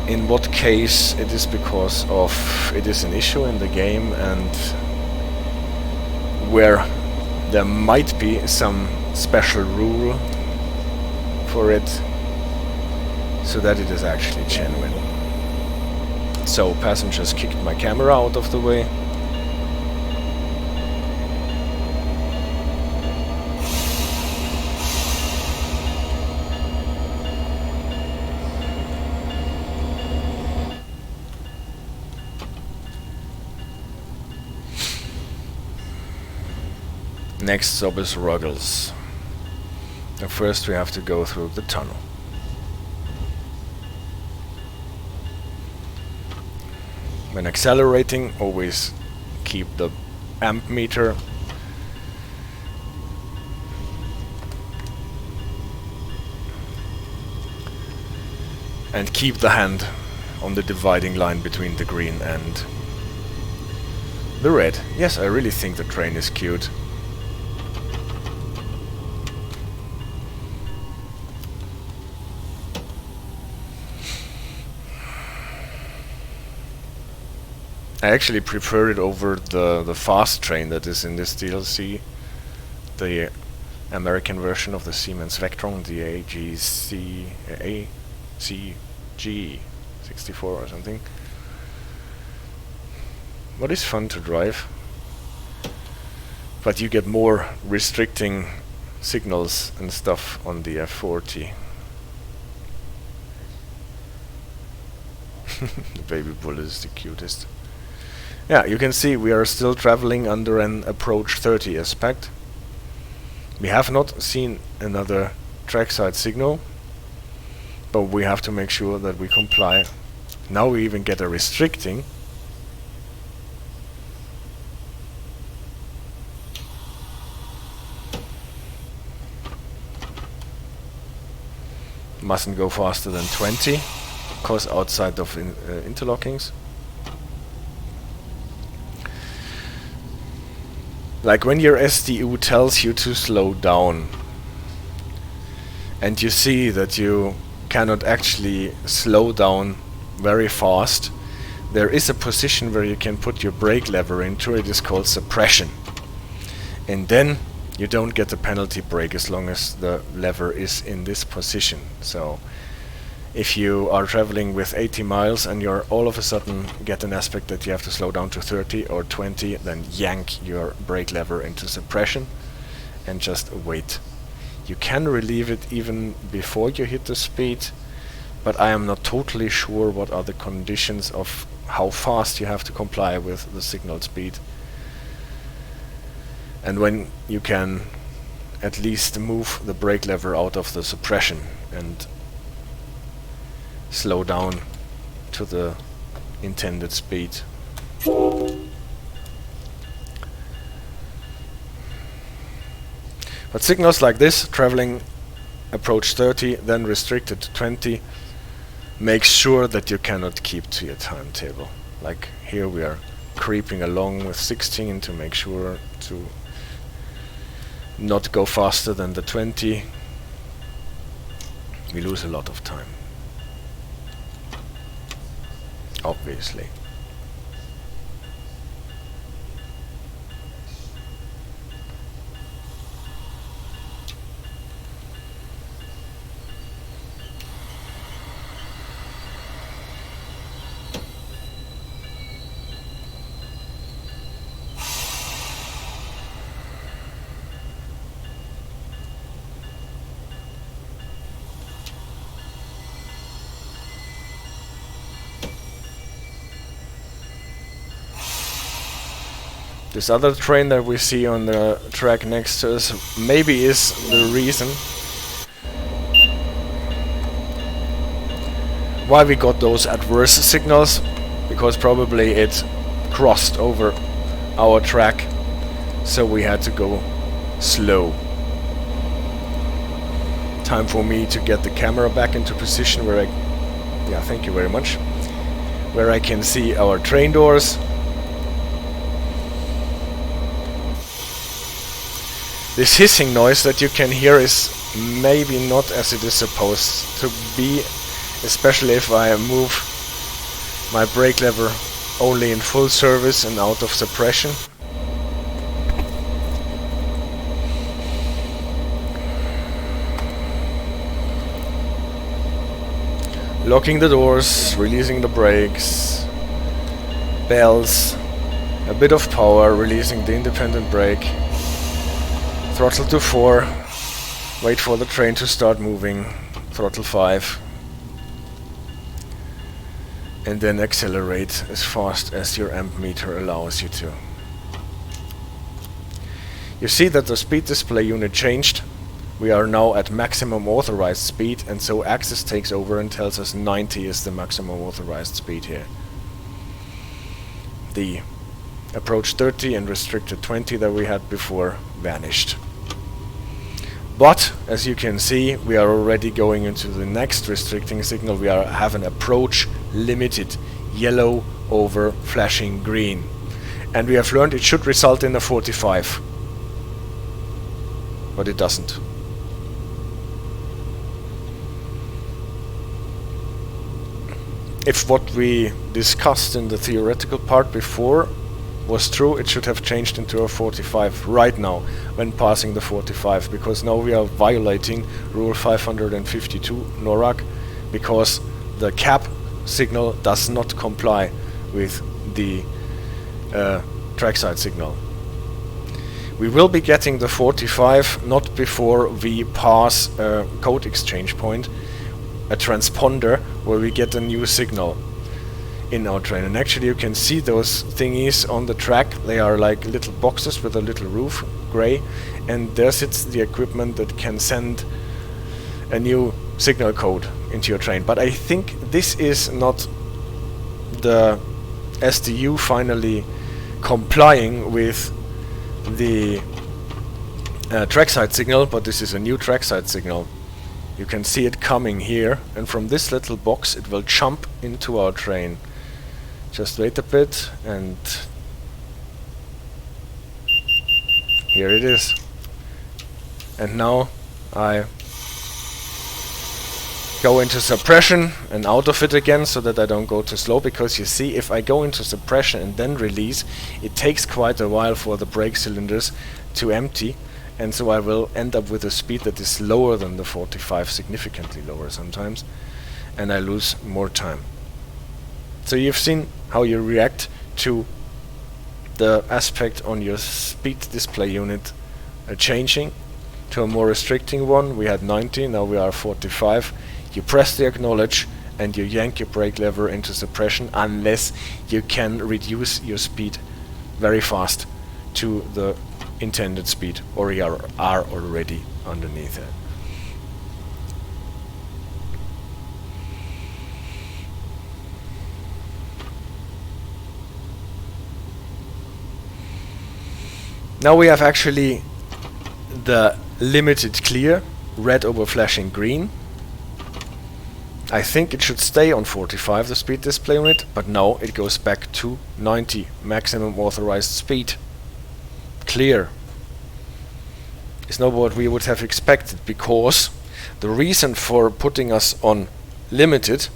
in what case it is because of it is an issue in the game and where there might be some special rule for it so that it is actually genuine. So passengers kicked my camera out of the way. Next stop is Ruggles. And first we have to go through the tunnel. When accelerating, always keep the amp meter and keep the hand on the dividing line between the green and the red. Yes, I really think the train is cute. I actually prefer it over the fast train that is in this DLC, the American version of the Siemens Vectron, the ACG64 or something. What is fun to drive, but you get more restricting signals and stuff on the F40. The baby bull is the cutest. Yeah, you can see we are still traveling under an approach 30 aspect. We have not seen another trackside signal, but we have to make sure that we comply. Now we even get a restricting. Mustn't go faster than 20, because outside of interlockings. Like when your SDU tells you to slow down and you see that you cannot actually slow down very fast, there is a position where you can put your brake lever into. It is called suppression, and then you don't get a penalty brake as long as the lever is in this position. So if you are traveling with 80 miles and you're all of a sudden get an aspect that you have to slow down to 30 or 20, then yank your brake lever into suppression and just wait. You can relieve it even before you hit the speed, but I am not totally sure what are the conditions of how fast you have to comply with the signal speed, and when you can at least move the brake lever out of the suppression and slow down to the intended speed. But signals like this, traveling approach 30, then restricted to 20, make sure that you cannot keep to your timetable. Like here we are creeping along with 16 to make sure to not go faster than the 20. We lose a lot of time, obviously. This other train that we see on the track next to us maybe is the reason why we got those adverse signals, because probably it crossed over our track, so we had to go slow. Time for me to get the camera back into position where thank you very much, where I can see our train doors. This hissing noise that you can hear is maybe not as it is supposed to be, especially if I move my brake lever only in full service and out of suppression. Locking the doors, releasing the brakes, bells, a bit of power, releasing the independent brake. Throttle to 4, wait for the train to start moving, throttle 5, and then accelerate as fast as your amp meter allows you to. You see that the speed display unit changed. We are now at maximum authorized speed, and so Access takes over and tells us 90 is the maximum authorized speed here. The approach 30 and restricted 20 that we had before vanished. But as you can see, we are already going into the next restricting signal. We have an approach limited yellow over flashing green, and we have learned it should result in a 45, but it doesn't. If what we discussed in the theoretical part before was true, it should have changed into a 45 right now when passing the 45, because now we are violating rule 552 NORAC, because the cab signal does not comply with the trackside signal. We will be getting the 45 not before we pass a code exchange point, a transponder, where we get a new signal in our train. And actually you can see those thingies on the track. They are like little boxes with a little roof, grey, and there sits the equipment that can send a new signal code into your train. But I think this is not the SDU finally complying with the trackside signal, but this is a new trackside signal. You can see it coming here, and from this little box it will jump into our train. Just wait a bit, and here it is. And now I go into suppression and out of it again, so that I don't go too slow, because you see, if I go into suppression and then release, it takes quite a while for the brake cylinders to empty, and so I will end up with a speed that is lower than the 45, significantly lower sometimes, and I lose more time. So you've seen how you react to the aspect on your speed display unit changing to a more restricting one. We had 90, now we are 45. You press the acknowledge and you yank your brake lever into suppression unless you can reduce your speed very fast to the intended speed, or you are already underneath it. Now we have actually the limited clear, red over flashing green. I think it should stay on 45, the speed display unit, but now it goes back to 90, maximum authorized speed. Clear. It's not what we would have expected, because the reason for putting us on limited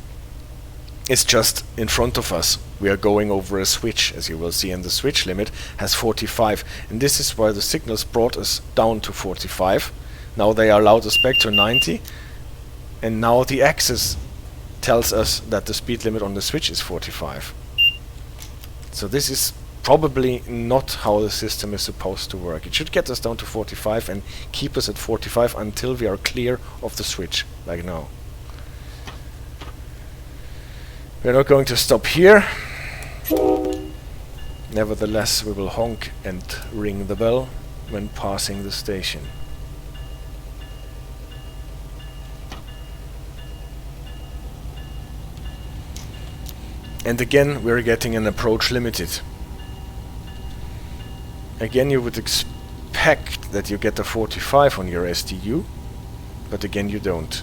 is just in front of us. We are going over a switch, as you will see, and the switch limit has 45, and this is why the signals brought us down to 45. Now they allowed us back to 90, and now the axis tells us that the speed limit on the switch is 45. So this is probably not how the system is supposed to work. It should get us down to 45 and keep us at 45 until we are clear of the switch, like now. We're not going to stop here. Nevertheless, we will honk and ring the bell when passing the station. And again, we're getting an approach limited. Again, you would expect that you get a 45 on your SDU, but again, you don't.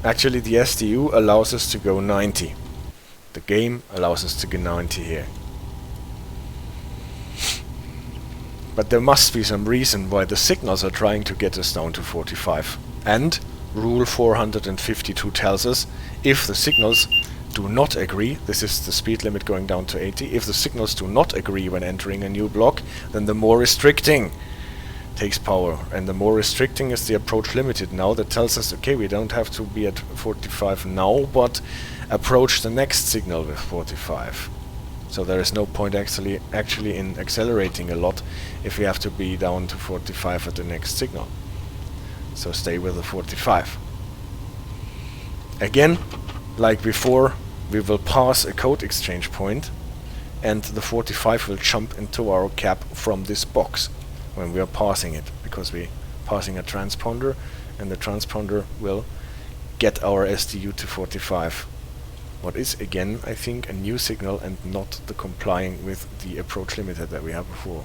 Actually, the SDU allows us to go 90. The game allows us to go 90 here. But there must be some reason why the signals are trying to get us down to 45. And Rule 452 tells us if the signals do not agree, this is the speed limit going down to 80, if the signals do not agree when entering a new block, then the more restricting takes power, and the more restricting is the approach limited now. That tells us, okay, we don't have to be at 45 now, but approach the next signal with 45. So there is no point actually in accelerating a lot if we have to be down to 45 at the next signal. So stay with the 45. Again, like before, we will pass a code exchange point, and the 45 will jump into our cab from this box when we are passing it, because we're passing a transponder, and the transponder will get our SDU to 45. What is again, I think, a new signal and not the complying with the approach limiter that we had before.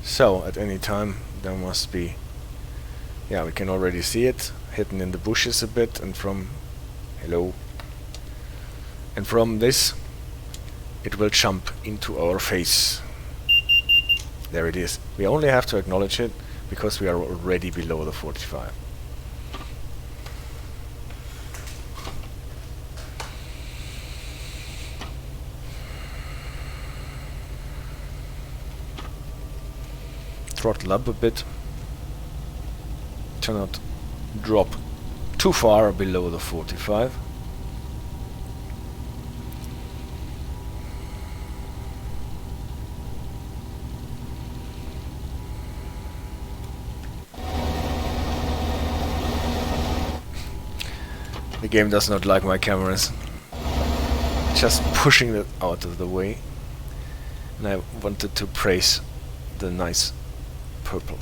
So at any time there must be, yeah, we can already see it hidden in the bushes a bit, and from and from this it will jump into our face. There it is. We only have to acknowledge it because we are already below the 45. Throttle up a bit to not drop too far below the 45. The game does not like my cameras. Just pushing it out of the way. And I wanted to praise the nice purple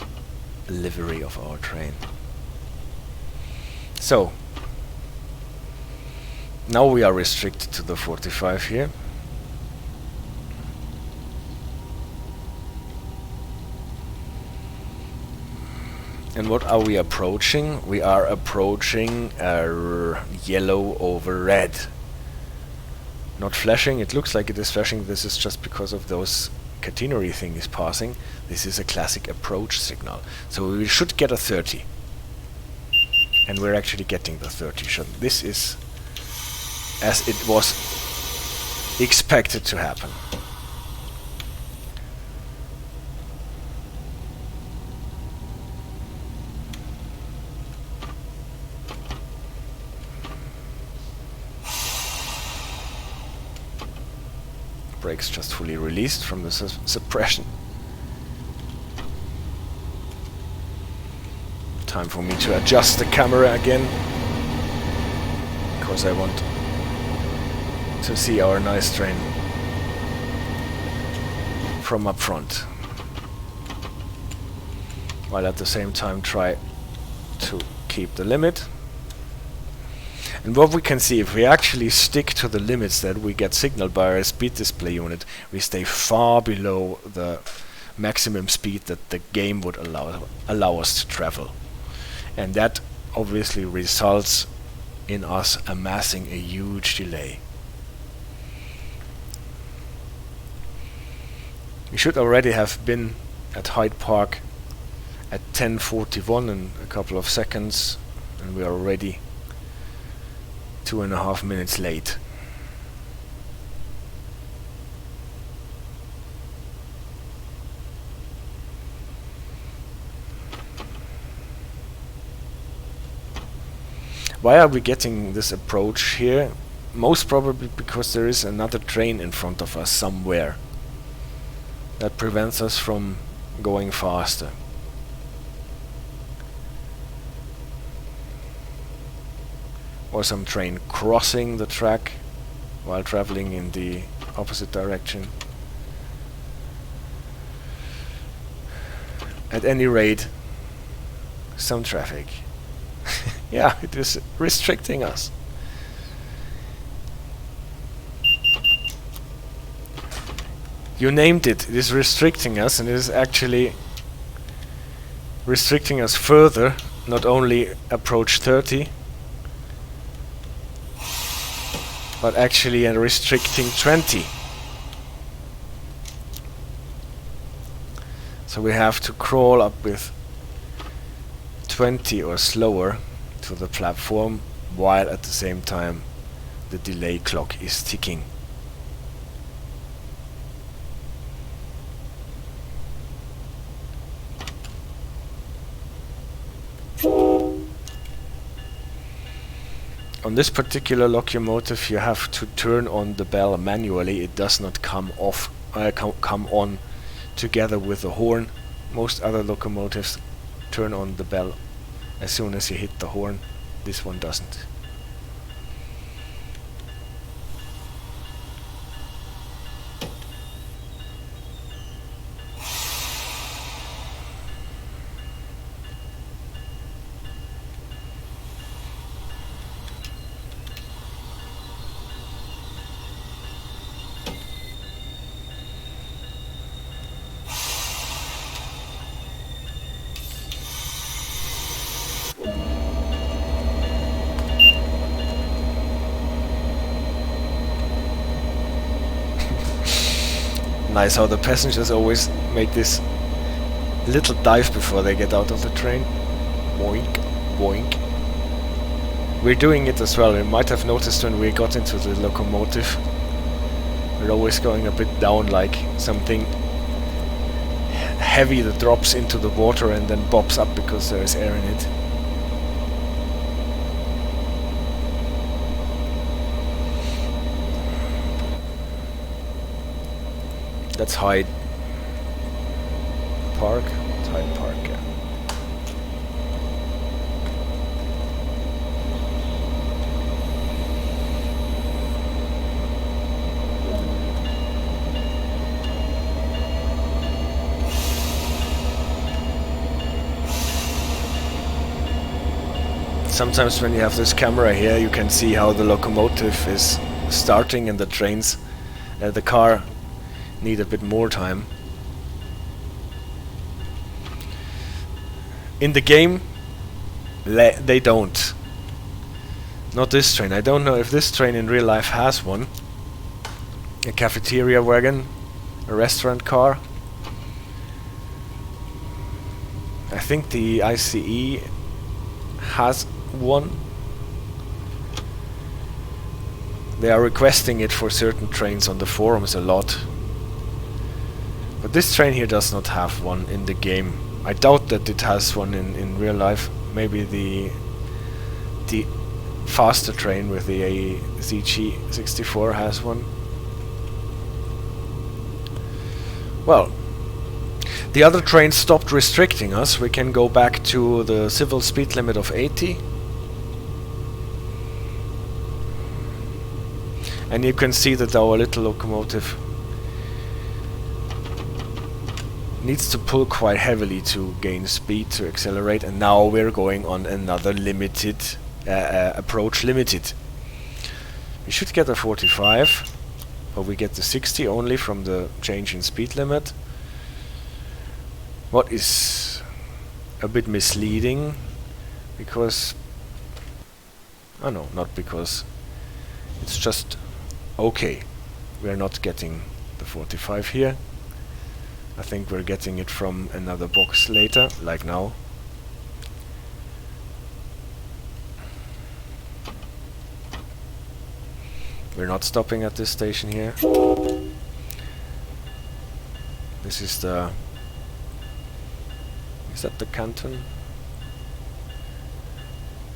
livery of our train. So now we are restricted to the 45 here. And what are we approaching? We are approaching a yellow over red. Not flashing. It looks like it is flashing. This is just because of those catenary thing is passing. This is a classic approach signal. So we should get a 30. And we're actually getting the 30. So this is as it was expected to happen. brakes just fully released from the suppression. Time for me to adjust the camera again, because I want to see our nice train from up front, while at the same time try to keep the limit. And what we can see, if we actually stick to the limits that we get signaled by our speed display unit, we stay far below the maximum speed that the game would allow us to travel. And that obviously results in us amassing a huge delay. We should already have been at Hyde Park at 10:41 in a couple of seconds, and we are already 2.5 minutes late. Why are we getting this approach here? Most probably because there is another train in front of us somewhere that prevents us from going faster. Or some train crossing the track while traveling in the opposite direction. At any rate, some traffic. Yeah, it is restricting us. You named it. It is restricting us, and it is actually restricting us further. Not only approach 30, but actually restricting 20. So we have to crawl up with 20 or slower to the platform, while at the same time the delay clock is ticking. On this particular locomotive you have to turn on the bell manually. It does not come on together with the horn. Most other locomotives turn on the bell as soon as you hit the horn. This one doesn't. Nice how the passengers always make this little dive before they get out of the train. Boink, boink. We're doing it as well. You might have noticed when we got into the locomotive, we're always going a bit down, like something heavy that drops into the water and then bobs up because there is air in it. That's Hyde Park. It's Hyde Park, yeah. Sometimes when you have this camera here, you can see how the locomotive is starting and the trains, the car need a bit more time. In the game, they don't. Not this train. I don't know if this train in real life has one. A cafeteria wagon, a restaurant car. I think the ICE has one. They are requesting it for certain trains on the forums a lot. But this train here does not have one in the game. I doubt that it has one in real life. Maybe the faster train with the ZG64 has one. Well, the other trains stopped restricting us. We can go back to the civil speed limit of 80. And you can see that our little locomotive needs to pull quite heavily to gain speed, to accelerate, and now we're going on another limited approach limited. We should get a 45, but we get the 60 only from the change in speed limit. What is a bit misleading, because... oh no, not because. It's just... okay, we're not getting the 45 here. I think we're getting it from another box later, like now. We're not stopping at this station here. This is the... is that the Canton?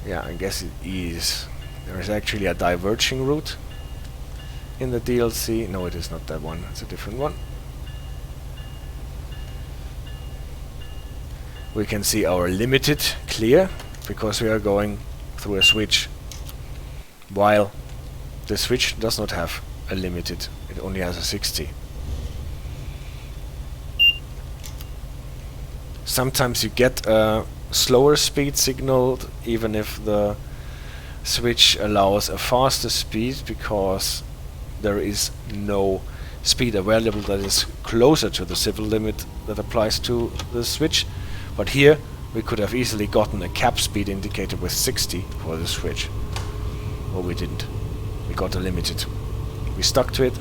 Yeah, I guess it is. There is actually a diverging route in the DLC. No, it is not that one. It's a different one. We can see our limited clear because we are going through a switch, while the switch does not have a limited. It only has a 60. Sometimes you get a slower speed signaled even if the switch allows a faster speed, because there is no speed available that is closer to the civil limit that applies to the switch. But here we could have easily gotten a cap speed indicator with 60 for the switch. Well, we didn't. We got a limited. We stuck to it.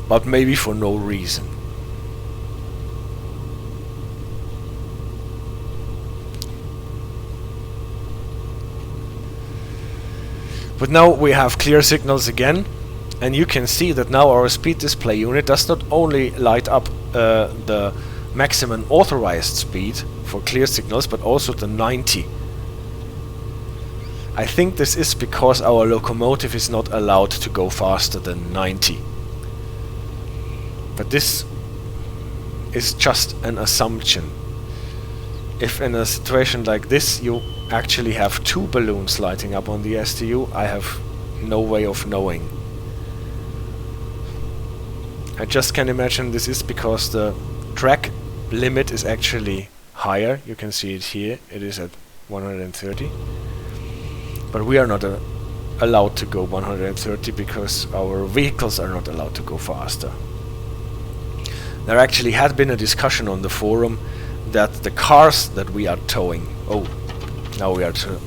But maybe for no reason. But now we have clear signals again, and you can see that now our speed display unit does not only light up the maximum authorized speed for clear signals, but also the 90. I think this is because our locomotive is not allowed to go faster than 90. But this is just an assumption. If in a situation like this you actually have two balloons lighting up on the STU, I have no way of knowing. I just can imagine this is because the track limit is actually higher. You can see it here. It is at 130. But we are not allowed to go 130 because our vehicles are not allowed to go faster. There actually had been a discussion on the forum that the cars that we are towing... oh, now we are too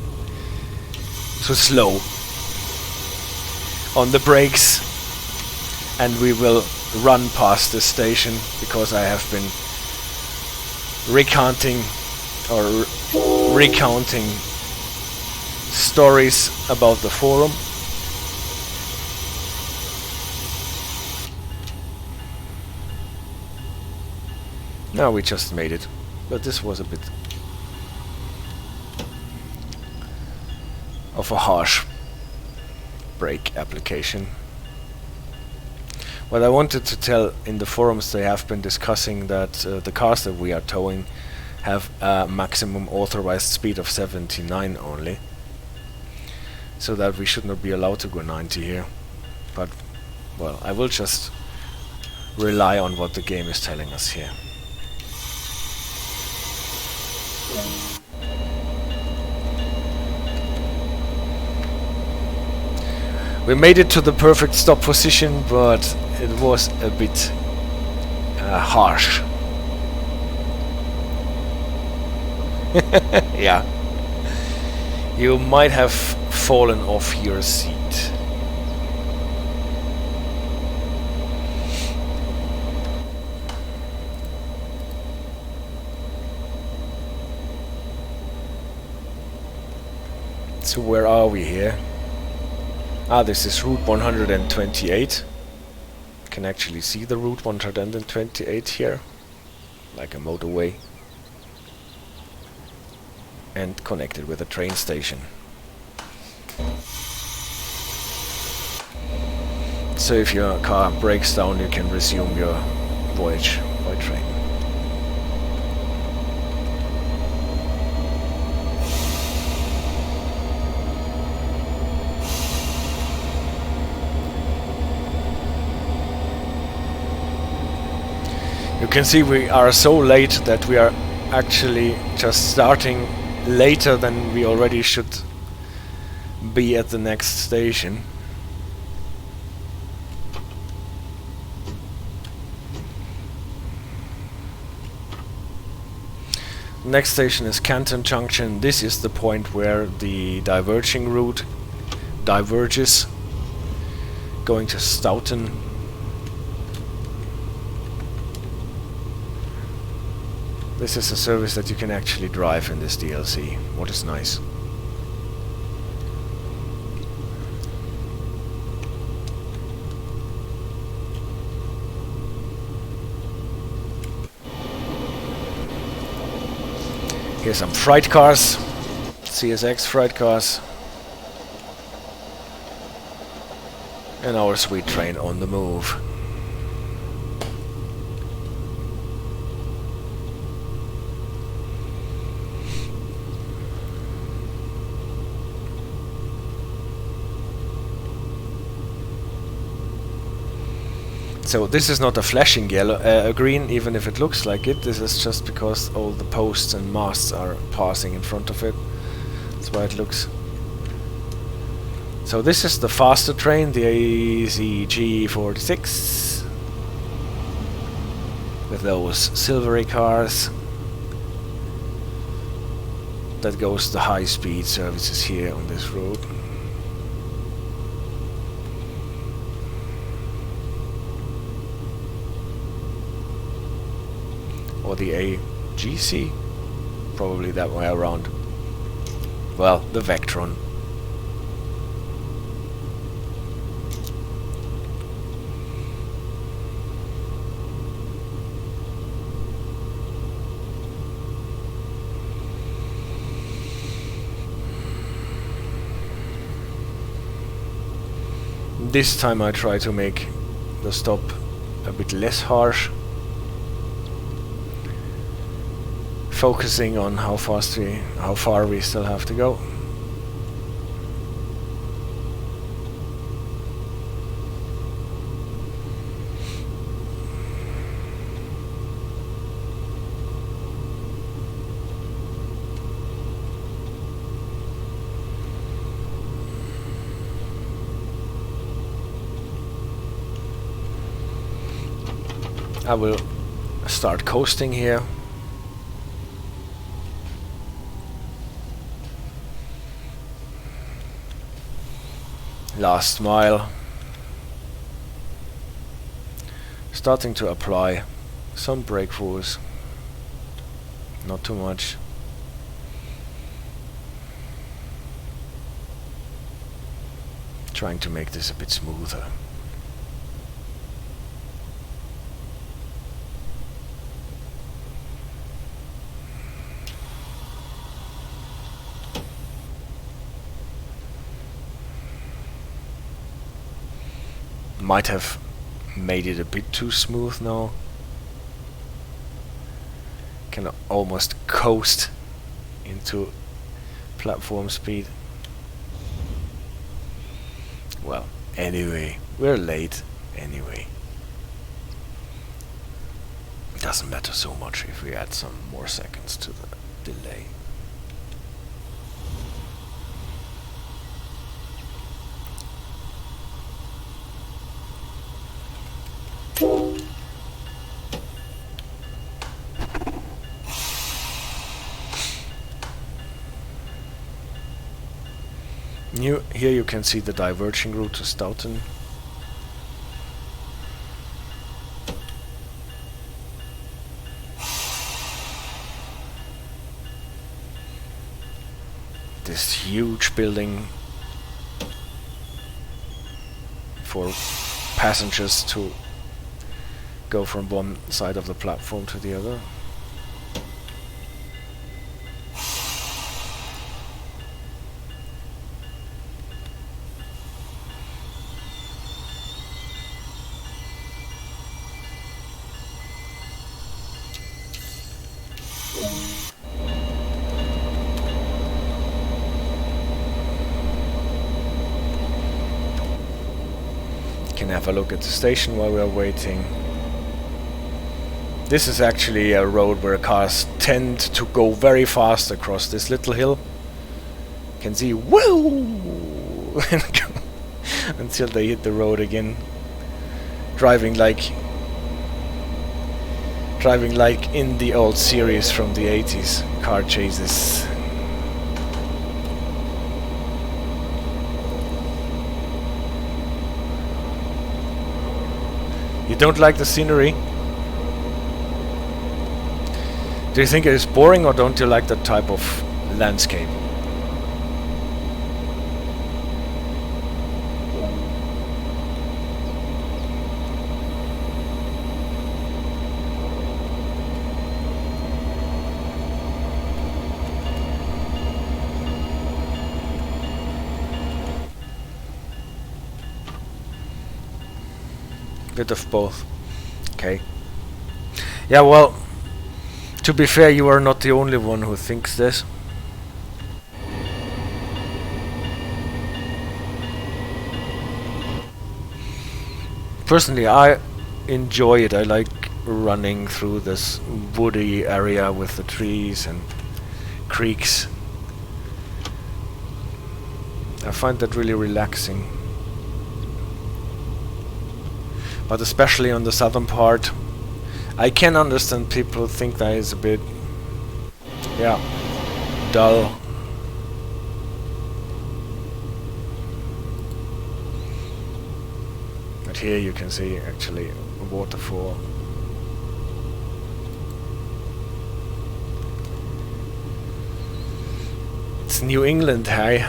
slow on the brakes, and we will run past this station because I have been recounting stories about the forum. Now we just made it, but this was a bit of a harsh brake application. What I wanted to tell, in the forums they have been discussing that the cars that we are towing have a maximum authorized speed of 79 only, so that we should not be allowed to go 90 here. But, well, I will just rely on what the game is telling us here. We made it to the perfect stop position, but it was a bit harsh. Yeah. You might have fallen off your seat. So where are we here? Ah, this is Route 128. You can actually see the Route 128 here, like a motorway, and connected with a train station. So if your car breaks down, you can resume your voyage by train. You can see we are so late that we are actually just starting later than we already should be at the next station. Next station is Canton Junction. This is the point where the diverging route diverges, going to Stoughton. This is a service that you can actually drive in this DLC, what is nice. Here's some freight cars, CSX freight cars, and our sweet train on the move. So this is not a flashing yellow, green, even if it looks like it. This is just because all the posts and masts are passing in front of it. That's why it looks. So this is the faster train, the AZG46, with those silvery cars. That goes the high-speed services here on this road. Or the AGC, probably that way around. Well, the Vectron. This time I try to make the stop a bit less harsh, focusing on how far we still have to go. I will start coasting here. Last mile. Starting to apply some brake force. Not too much. Trying to make this a bit smoother. Might have made it a bit too smooth now. Can almost coast into platform speed. Well, anyway, we're late anyway. It doesn't matter so much if we add some more seconds to the delay. Here you can see the diverging route to Stoughton. This huge building for passengers to go from one side of the platform to the other. Can have a look at the station while we are waiting. This is actually a road where cars tend to go very fast across this little hill. You can see woo until they hit the road again. Driving like in the old series from the 80s, car chases. You don't like the scenery? Do you think it is boring, or don't you like that type of landscape? Bit of both. Okay. Yeah, well, to be fair, you are not the only one who thinks this. Personally, I enjoy it. I like running through this woody area with the trees and creeks. I find that really relaxing. But especially on the southern part, I can understand people think that is a bit, yeah, dull. But here you can see actually a waterfall. It's New England, hey?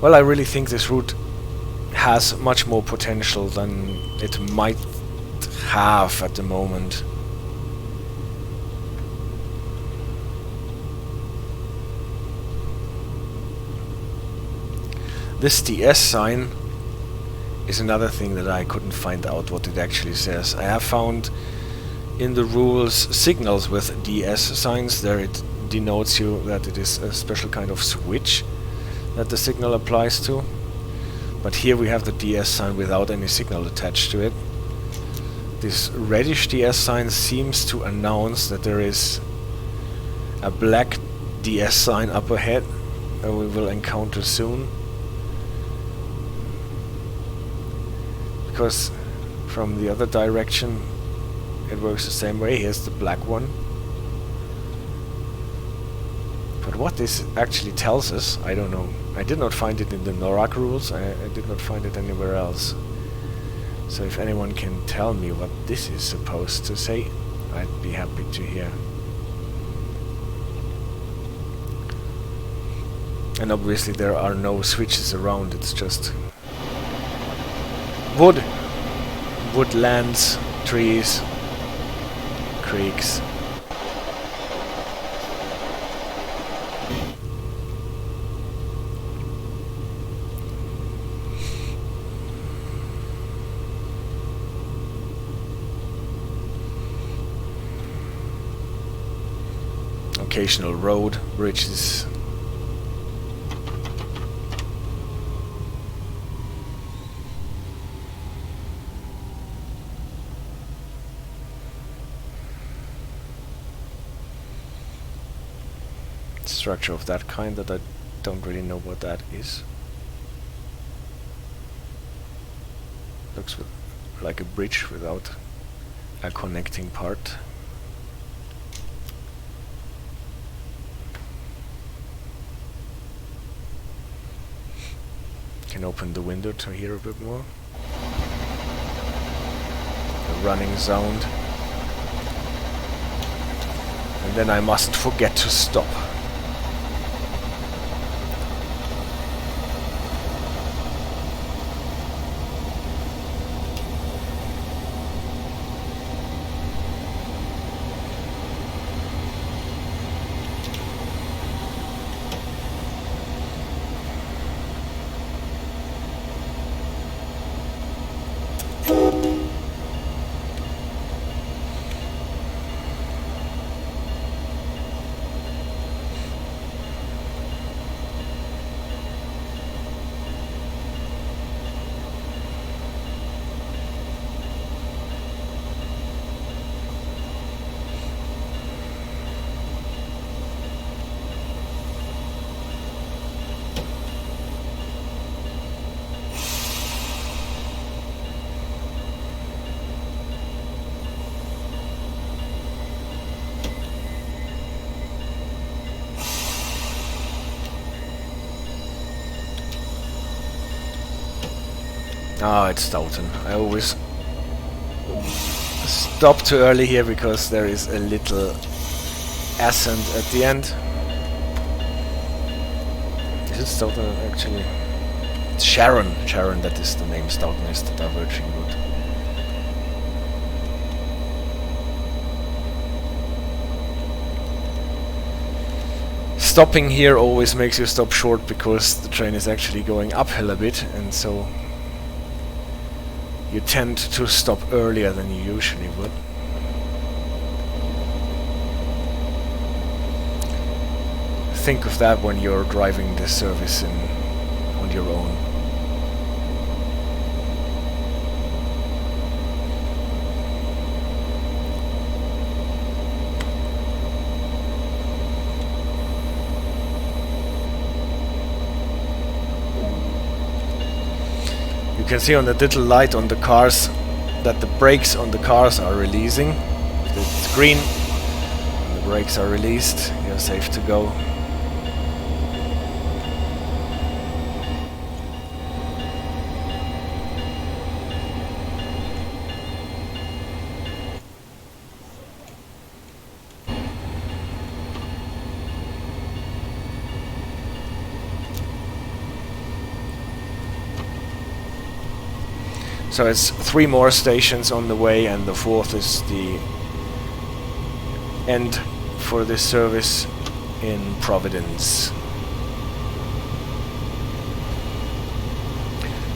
Well, I really think this route has much more potential than it might have at the moment. This DS sign is another thing that I couldn't find out what it actually says. I have found in the rules signals with DS signs. There it denotes you that it is a special kind of switch that the signal applies to, but here we have the DS sign without any signal attached to it. This reddish DS sign seems to announce that there is a black DS sign up ahead that we will encounter soon, because from the other direction it works the same way. Here's the black one. But what this actually tells us, I don't know. I did not find it in the NORAC rules. I did not find it anywhere else. So if anyone can tell me what this is supposed to say, I'd be happy to hear. And obviously there are no switches around, it's just wood, woodlands, trees, creeks. Occasional road bridges. Structure of that kind that I don't really know what that is. Looks like a bridge without a connecting part. Can open the window to hear a bit more. The running sound. And then I mustn't forget to stop. Ah, it's Stoughton. I always stop too early here because there is a little ascent at the end. Is it Stoughton actually? It's Sharon. Sharon, that is the name. Stoughton is the diverging route. Stopping here always makes you stop short because the train is actually going uphill a bit, and so you tend to stop earlier than you usually would. Think of that when you're driving this service on your own. You can see on the little light on the cars that the brakes on the cars are releasing. If it's green and the brakes are released, you're safe to go. So it's 3 more stations on the way, and the 4th is the end for this service in Providence.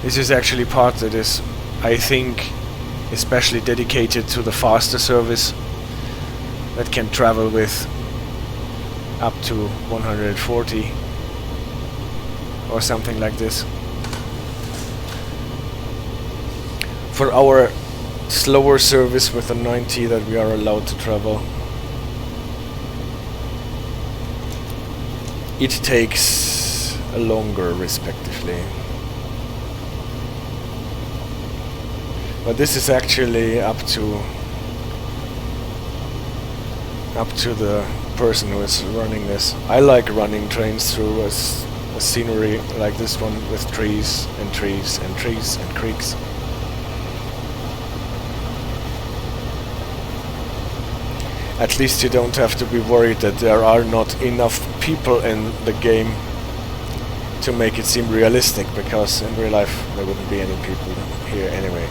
This is actually part that is, I think, especially dedicated to the faster service that can travel with up to 140 or something like this. For our slower service with the 90 that we are allowed to travel, it takes a longer respectively. But this is actually up to the person who is running this. I like running trains through a scenery like this one with trees and trees and trees and creeks. At least you don't have to be worried that there are not enough people in the game to make it seem realistic, because in real life there wouldn't be any people here anyway.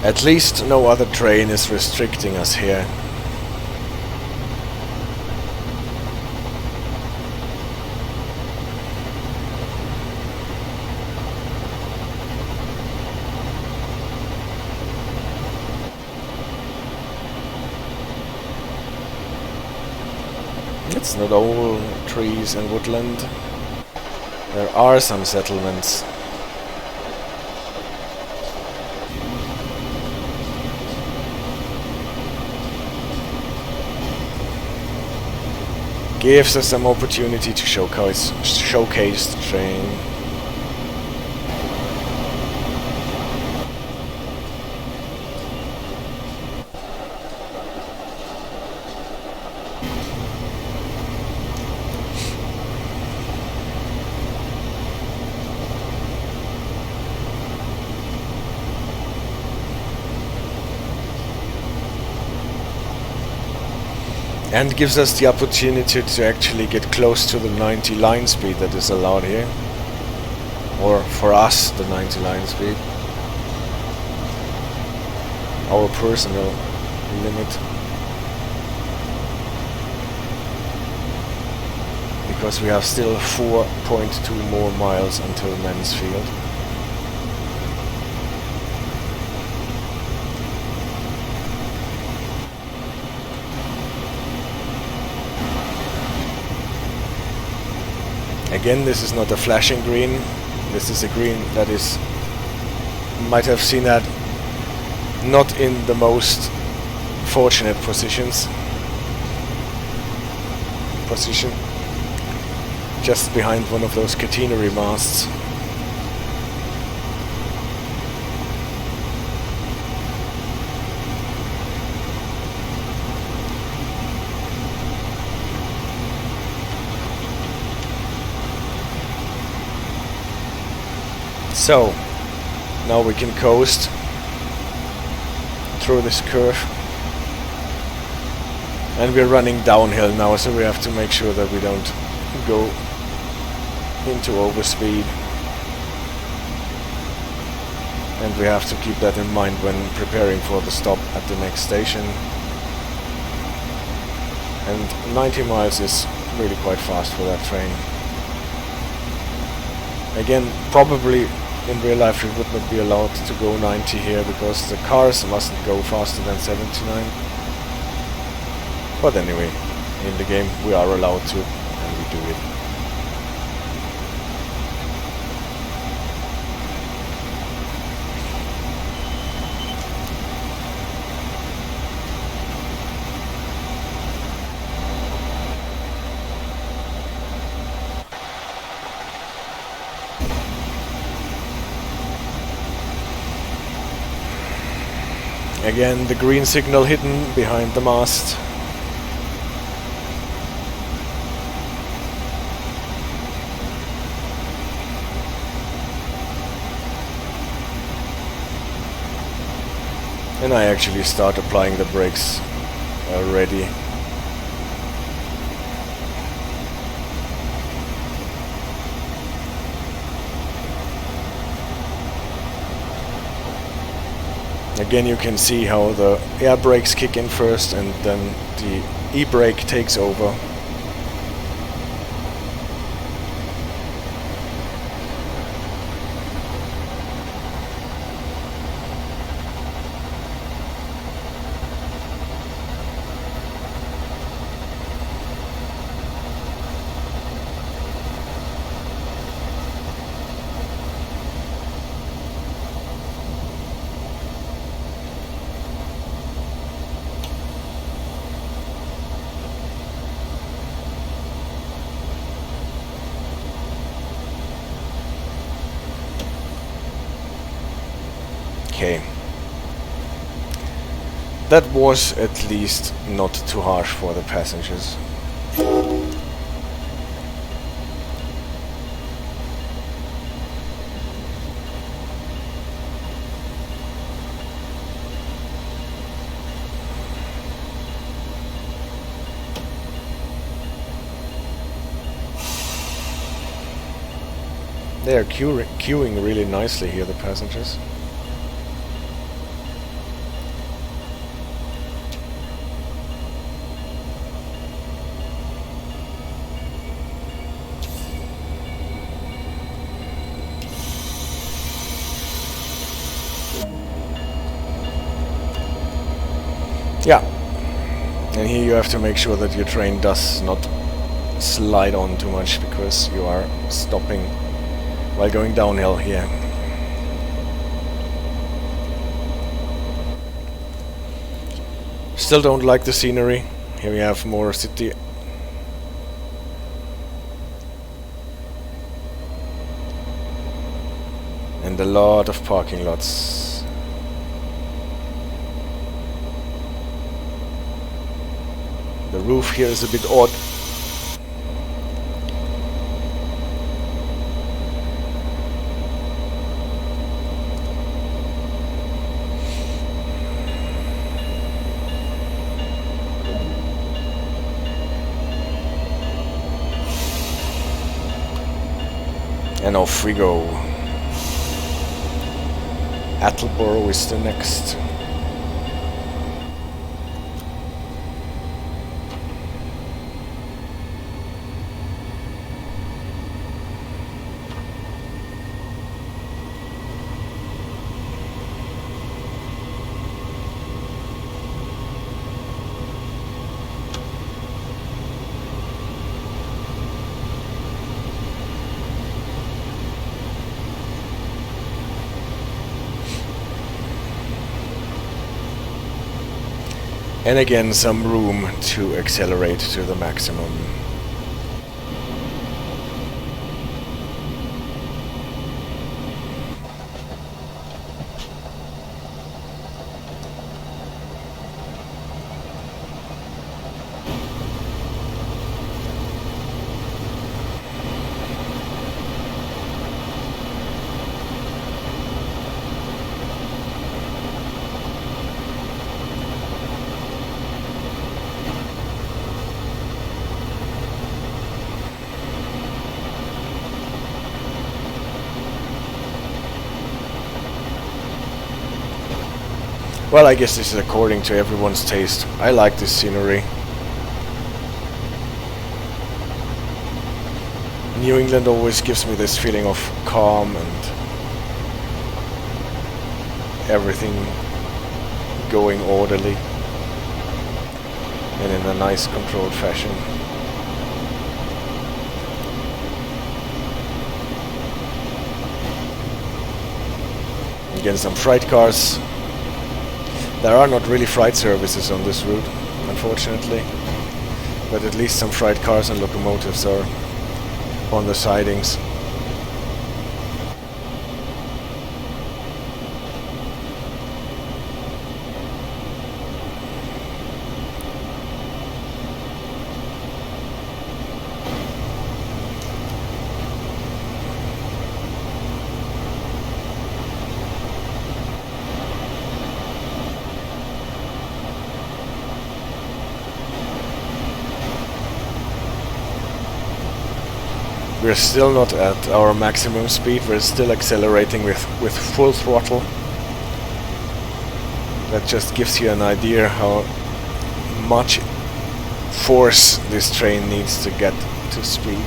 At least no other train is restricting us here. It's not all trees and woodland. There are some settlements. Gives us some opportunity to showcase the train. And gives us the opportunity to actually get close to the 90 line speed that is allowed here. Or for us, the 90 line speed. Our personal limit. Because we have still 4.2 more miles until Mansfield. Again, this is not a flashing green. This is a green that is, you might have seen that, not in the most fortunate position. just behind one of those catenary masts. So, now we can coast through this curve. And we're running downhill now, so we have to make sure that we don't go into overspeed. And we have to keep that in mind when preparing for the stop at the next station. And 90 miles is really quite fast for that train. Again, probably in real life we would not be allowed to go 90 here because the cars mustn't go faster than 79. But anyway, in the game we are allowed to, and we do it. Again, the green signal hidden behind the mast. And I actually start applying the brakes already. Again, you can see how the air brakes kick in first and then the e-brake takes over. Okay. That was at least not too harsh for the passengers. They are queuing really nicely here, the passengers. Yeah, and here you have to make sure that your train does not slide on too much because you are stopping while going downhill here. Still don't like the scenery. Here we have more city. And a lot of parking lots. The roof here is a bit odd. And off we go. Attleboro is the next. And again, some room to accelerate to the maximum. Well, I guess this is according to everyone's taste. I like this scenery. New England always gives me this feeling of calm and everything going orderly and in a nice controlled fashion. Again, some freight cars. There are not really freight services on this route, unfortunately, but at least some freight cars and locomotives are on the sidings. We're still not at our maximum speed, we're still accelerating with full throttle. That just gives you an idea how much force this train needs to get to speed.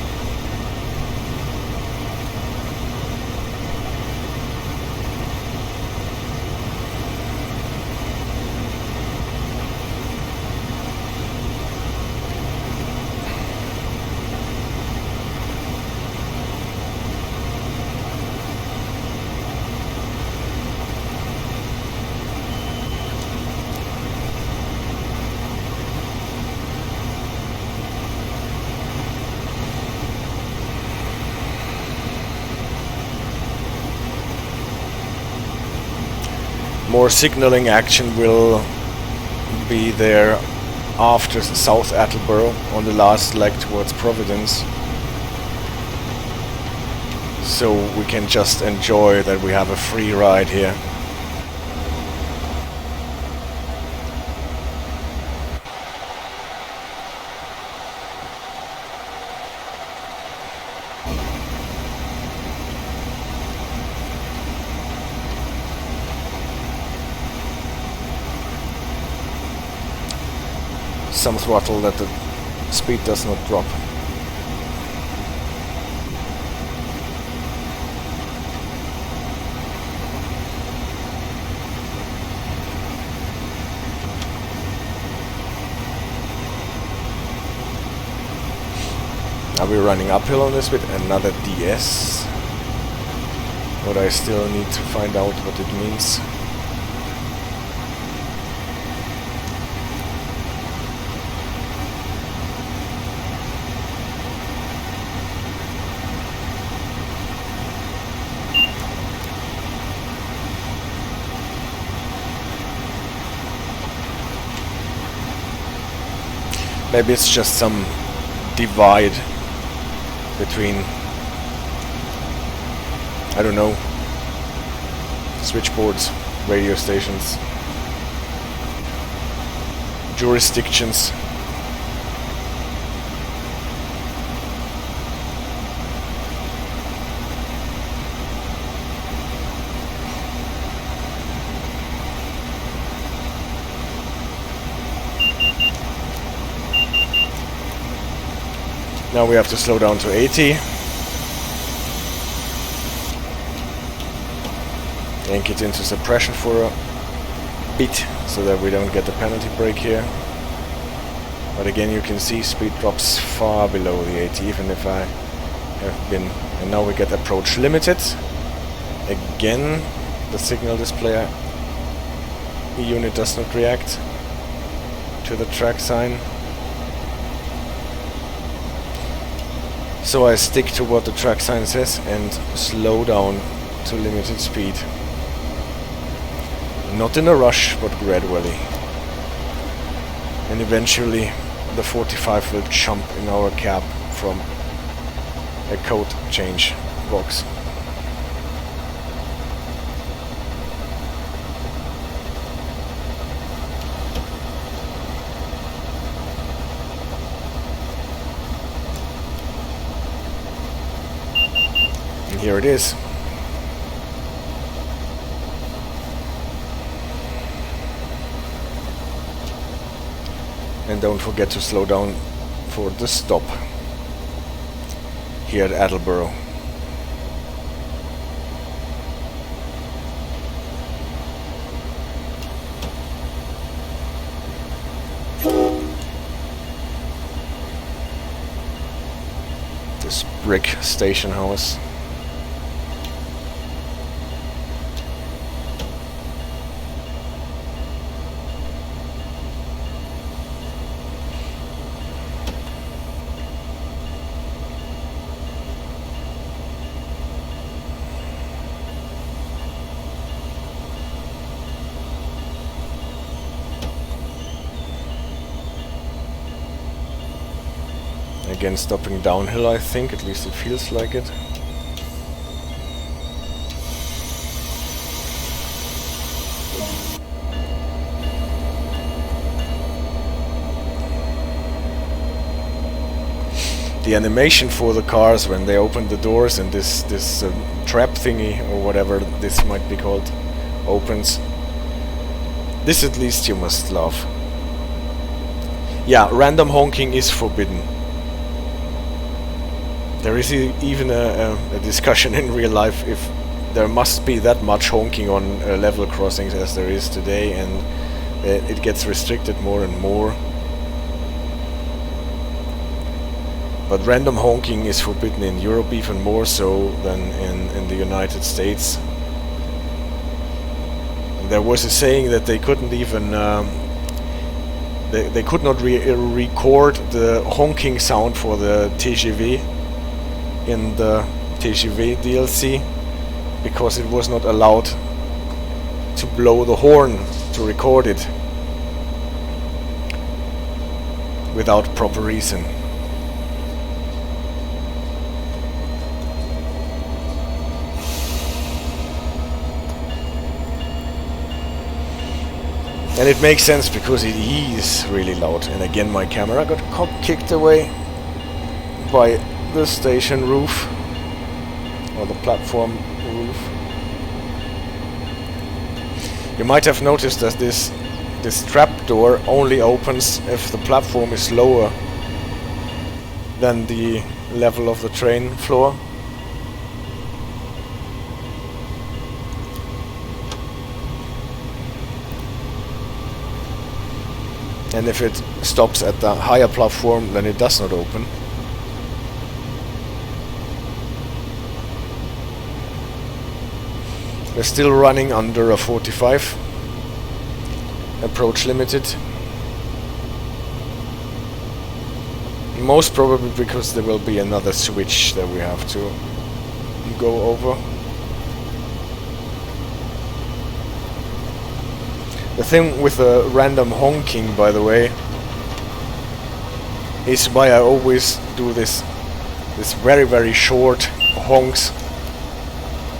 More signalling action will be there after South Attleboro on the last leg towards Providence. So we can just enjoy that we have a free ride here. Some throttle that the speed does not drop. Are we running uphill on this with another DS? But I still need to find out what it means. Maybe it's just some divide between, I don't know, switchboards, radio stations, jurisdictions. Now we have to slow down to 80. And get into suppression for a bit so that we don't get the penalty break here. But again, you can see speed drops far below the 80, even if I have been. And now we get approach limited. Again, the signal display unit does not react to the track sign. So I stick to what the track sign says and slow down to limited speed. Not in a rush, but gradually. And eventually the 45 will jump in our cab from a code change box. Here it is. And don't forget to slow down for the stop here at Attleboro. This brick station house. Again, stopping downhill, I think, at least it feels like it. The animation for the cars when they open the doors and this trap thingy, or whatever this might be called, opens. This at least you must love. Yeah, random honking is forbidden. There is even a discussion in real life if there must be that much honking on level crossings as there is today, and it gets restricted more and more. But random honking is forbidden in Europe even more so than in the United States. There was a saying that they couldn't even they could not record the honking sound for the TGV in the TGV DLC because it was not allowed to blow the horn to record it without proper reason. And it makes sense because it is really loud. And again, my camera got kicked away by the station roof, or the platform roof. You might have noticed that this trap door only opens if the platform is lower than the level of the train floor. And if it stops at the higher platform, then it does not open. We're still running under a 45 approach limited. Most probably because there will be another switch that we have to go over. The thing with the random honking, by the way, is why I always do this very, very short honks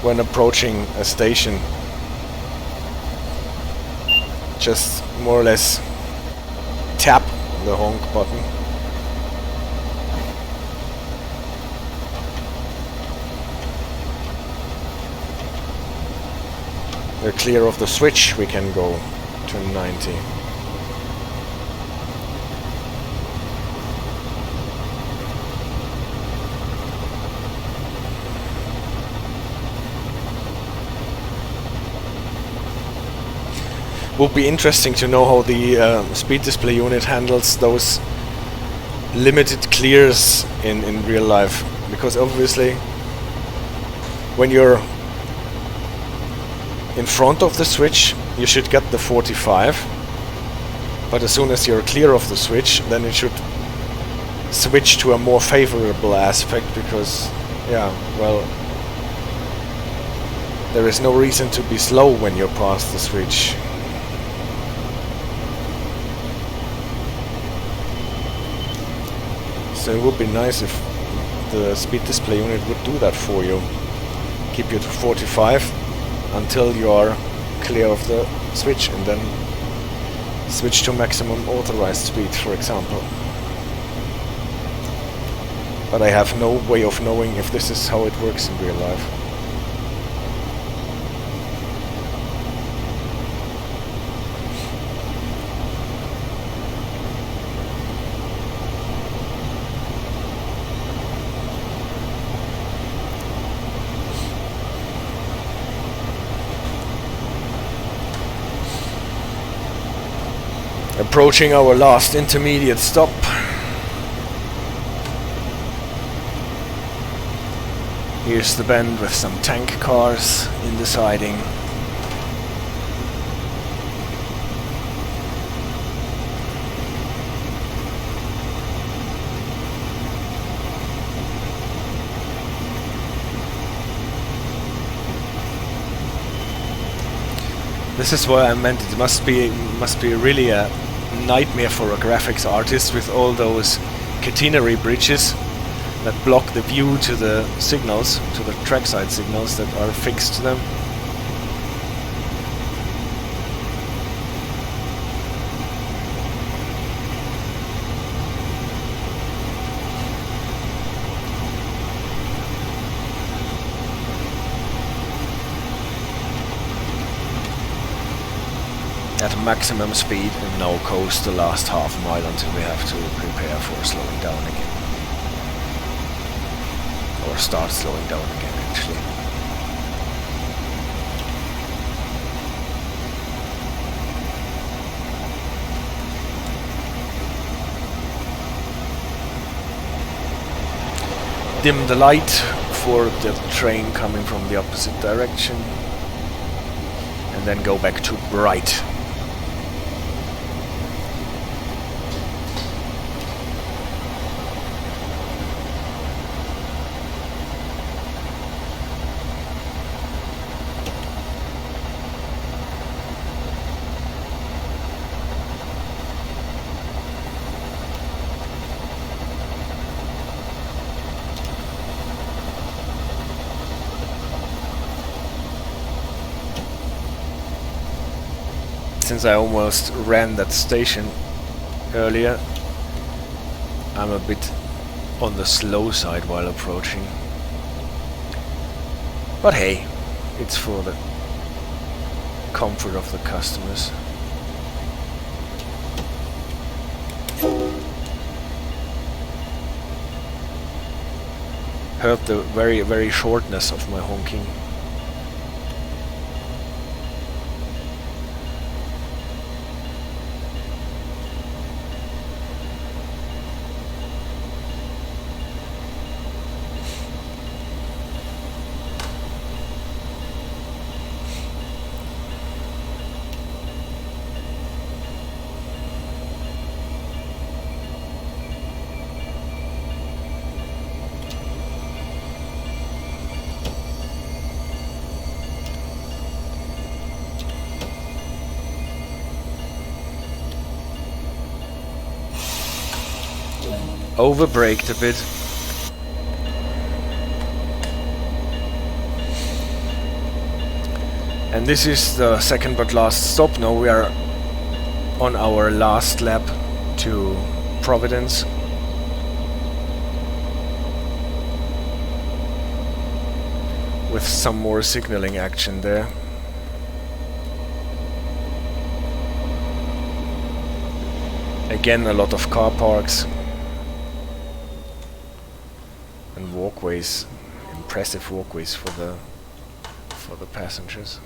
when approaching a station. Just more or less tap the honk button. We're clear of the switch, we can go to 90. Would be interesting to know how the speed display unit handles those limited clears in real life, because obviously when you're in front of the switch you should get the 45, but as soon as you're clear of the switch then it should switch to a more favorable aspect, because yeah, well, there is no reason to be slow when you're past the switch. So it would be nice if the speed display unit would do that for you. Keep you to 45 until you are clear of the switch, and then switch to maximum authorized speed, for example. But I have no way of knowing if this is how it works in real life. Approaching our last intermediate stop. Here's the bend with some tank cars in the siding. This is what I meant. It must be really a nightmare for a graphics artist with all those catenary bridges that block the view to the signals, to the trackside signals that are fixed to them. At maximum speed and now coast the last half mile until we have to prepare for slowing down again. Or start slowing down again, actually. Dim the light for the train coming from the opposite direction. And then go back to bright. Since I almost ran that station earlier, I'm a bit on the slow side while approaching. But hey, it's for the comfort of the customers. Heard the very shortness of my honking. Overbraked a bit. And this is the second but last stop. Now we are on our last lap to Providence. With some more signaling action there. Again, a lot of car parks. Walkways, impressive walkways for the passengers.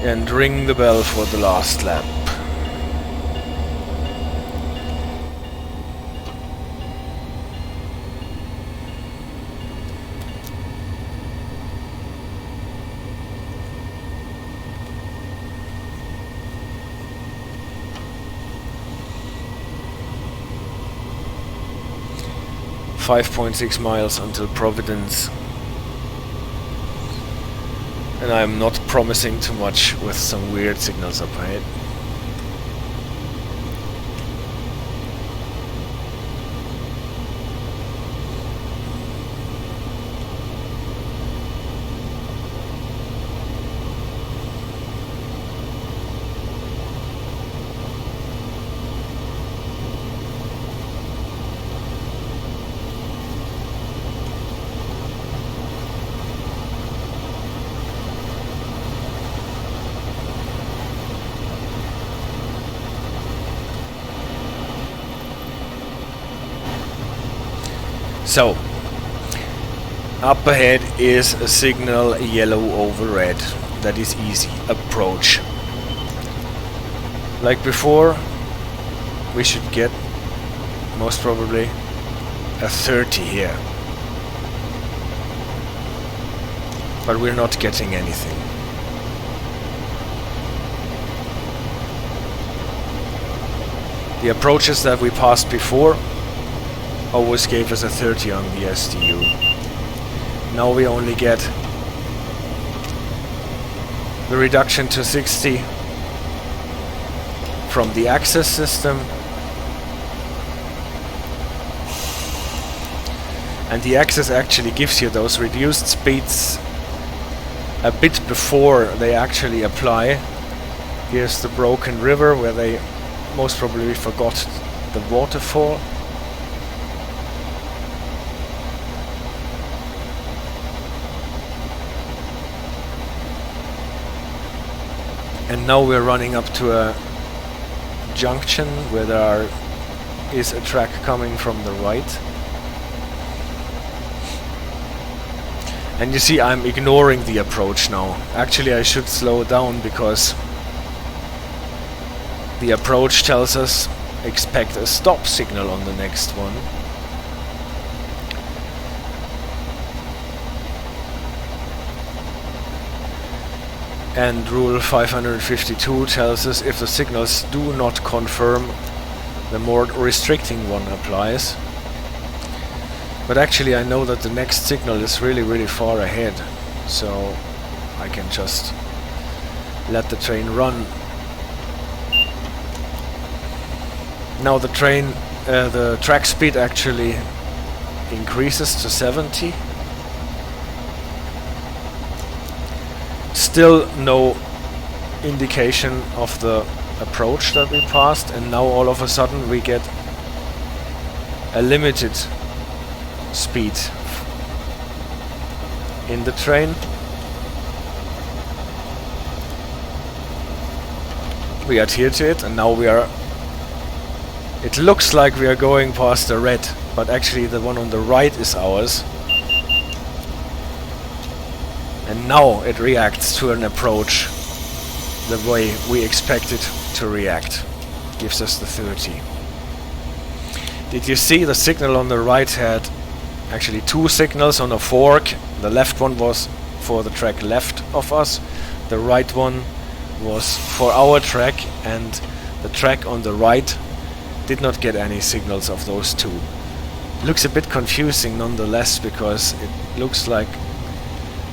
And ring the bell for the last lap. .6 miles until Providence. And I'm not promising too much with some weird signals up ahead. So, up ahead is a signal yellow over red. That is easy. Approach. Like before, we should get most probably a 30 here. But we're not getting anything. The approaches that we passed before always gave us a 30 on the SDU. Now we only get the reduction to 60 from the access system. And the access actually gives you those reduced speeds a bit before they actually apply. Here's the broken river where they most probably forgot the waterfall. And now we're running up to a junction where there is a track coming from the right. And you see, I'm ignoring the approach now. Actually, I should slow down because the approach tells us expect a stop signal on the next one. And rule 552 tells us if the signals do not confirm, the more restricting one applies. But actually I know that the next signal is really far ahead, so I can just let the train run. Now the train, the track speed actually increases to 70. Still no indication of the approach that we passed, and now all of a sudden we get a limited speed in the train. We adhere to it, and now we are, it looks like we are going past the red, but actually the one on the right is ours. And now it reacts to an approach the way we expect it to react. Gives us the 30. Did you see the signal on the right had actually two signals on a fork? The left one was for the track left of us, the right one was for our track, and the track on the right did not get any signals of those two. Looks a bit confusing nonetheless, because it looks like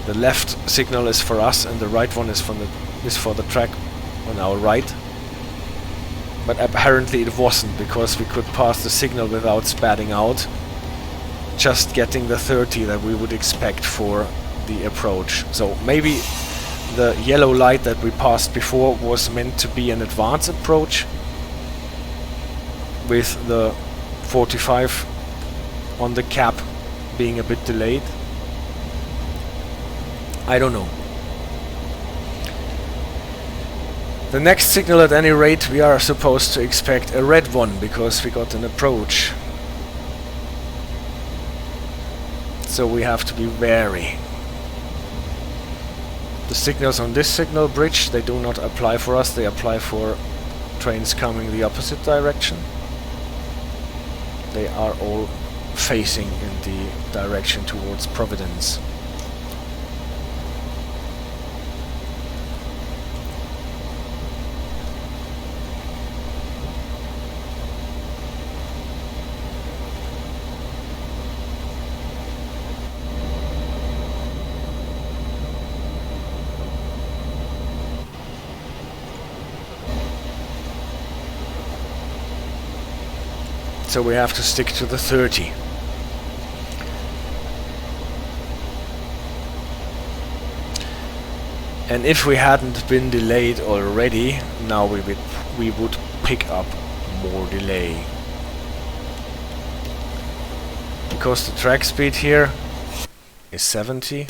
the left signal is for us and the right one is for the track on our right. But apparently it wasn't, because we could pass the signal without spatting out, just getting the 30 that we would expect for the approach. So maybe the yellow light that we passed before was meant to be an advance approach, with the 45 on the cap being a bit delayed. I don't know. The next signal, at any rate, we are supposed to expect a red one, because we got an approach. So we have to be wary. The signals on this signal bridge, they do not apply for us, they apply for trains coming the opposite direction. They are all facing in the direction towards Providence. So we have to stick to the 30. And if we hadn't been delayed already, now we would pick up more delay. Because the track speed here is 70,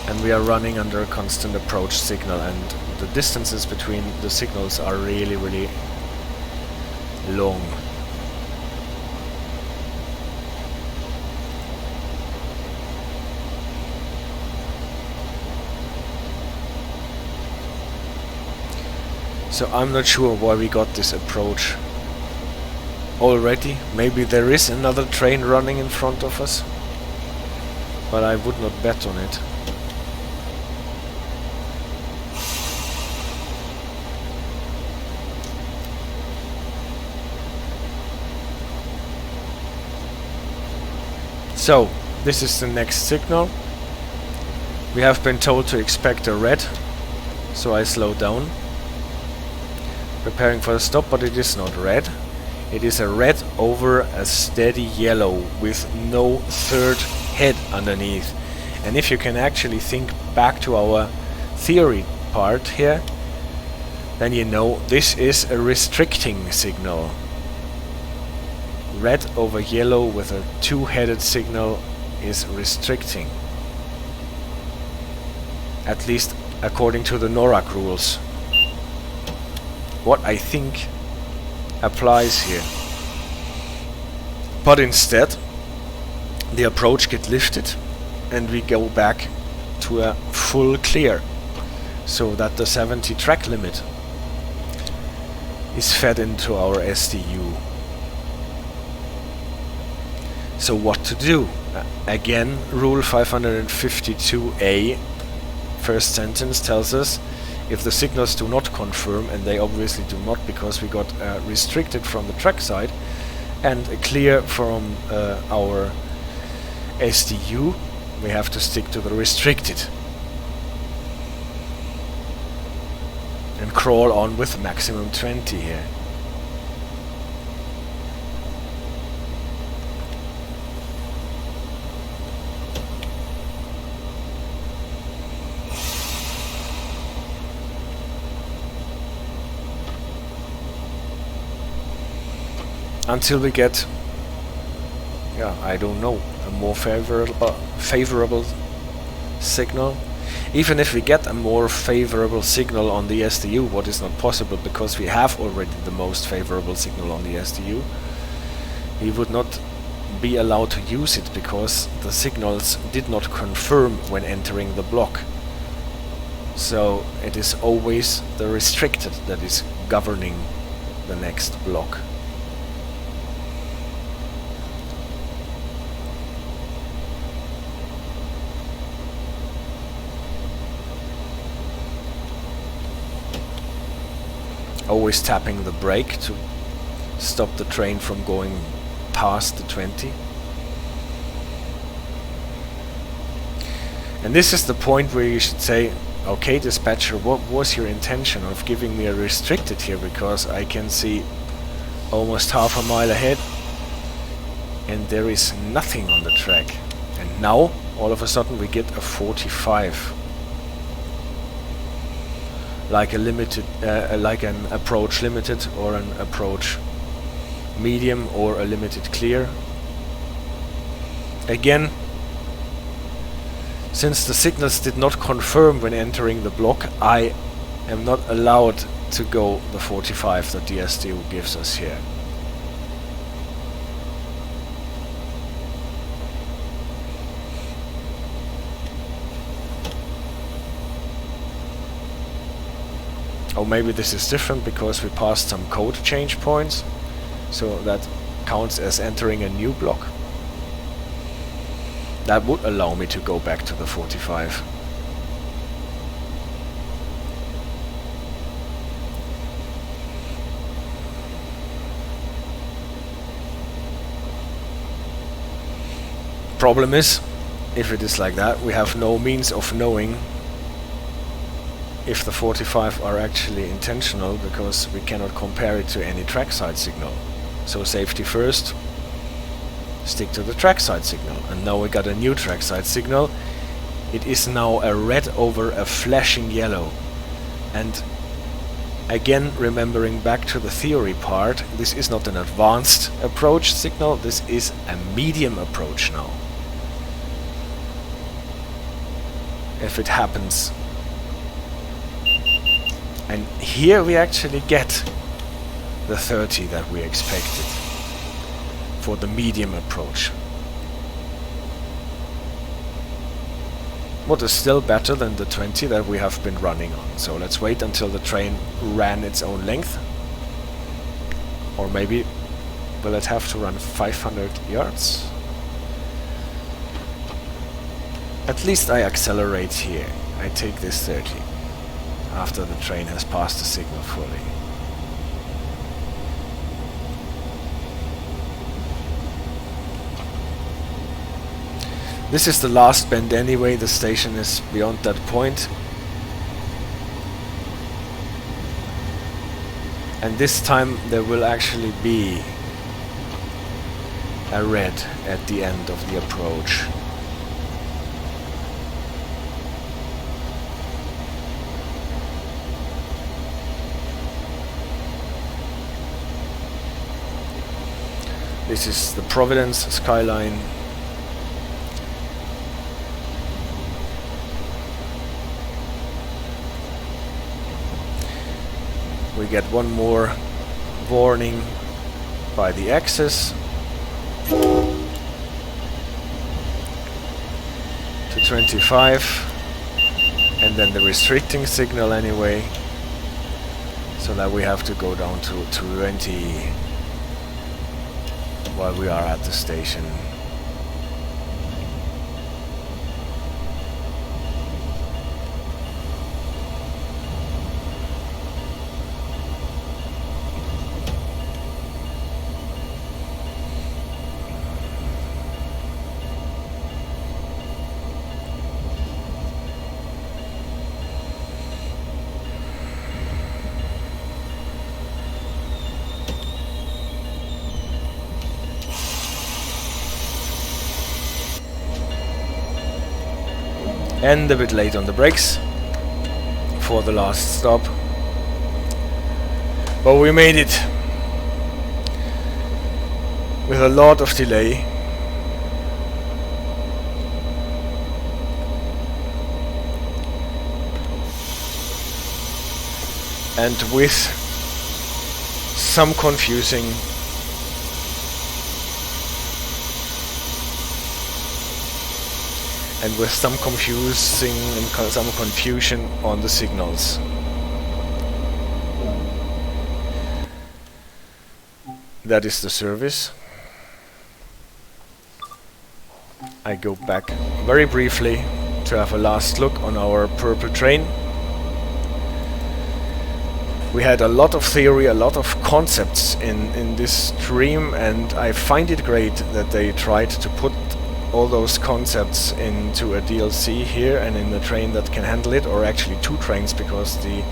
and we are running under a constant approach signal, and the distances between the signals are really long. So I'm not sure why we got this approach already. Maybe there is another train running in front of us, but I would not bet on it. So this is the next signal. We have been told to expect a red, so I slow down, preparing for the stop, but it is not red. It is a red over a steady yellow with no third head underneath. And if you can actually think back to our theory part here, then you know this is a restricting signal. Red over yellow with a two-headed signal is restricting. At least according to the NORAC rules. What I think applies here. But instead the approach gets lifted and we go back to a full clear, so that the 70 track limit is fed into our SDU. So what to do? Again, rule 552A, first sentence, tells us if the signals do not confirm, and they obviously do not because we got restricted from the trackside and clear from our SDU, we have to stick to the restricted and crawl on with maximum 20 here. Until we get, I don't know, a more favorable signal. Even if we get a more favorable signal on the SDU, what is not possible because we have already the most favorable signal on the SDU, we would not be allowed to use it because the signals did not confirm when entering the block. So it is always the restricted that is governing the next block. Always tapping the brake to stop the train from going past the 20. And this is the point where you should say, okay dispatcher, what was your intention of giving me a restricted here, because I can see almost half a mile ahead and there is nothing on the track. And now all of a sudden we get a 45. Like a limited, like an approach limited or an approach medium or a limited clear. Again, since the signals did not confirm when entering the block, I am not allowed to go the 45 that the SDU gives us here. Or maybe this is different because we passed some code change points, so that counts as entering a new block. That would allow me to go back to the 45. Problem is, if it is like that, we have no means of knowing if the 45 are actually intentional, because we cannot compare it to any trackside signal. So safety first, stick to the trackside signal. And now we got a new trackside signal. It is now a red over a flashing yellow. And again, remembering back to the theory part, this is not an advanced approach signal, this is a medium approach now. If it happens. And here we actually get the 30 that we expected for the medium approach. what is still better than the 20 that we have been running on. So let's wait until the train ran its own length. Or maybe will it have to run 500 yards? At least I accelerate here. I take this 30 after the train has passed the signal fully. This is the last bend anyway, the station is beyond that point. And this time there will actually be a red at the end of the approach. This is the Providence skyline. We get one more warning by the axis to 25, and then the restricting signal anyway, so that we have to go down to 20 while we are at the station. And a bit late on the brakes for the last stop, but we made it with a lot of delay. And with some confusing some confusion on the signals. That is the service. I go back very briefly to have a last look on our purple train. We had a lot of theory, a lot of concepts in this stream, and I find it great that they tried to put all those concepts into a DLC here and in a train that can handle it, or actually two trains, because the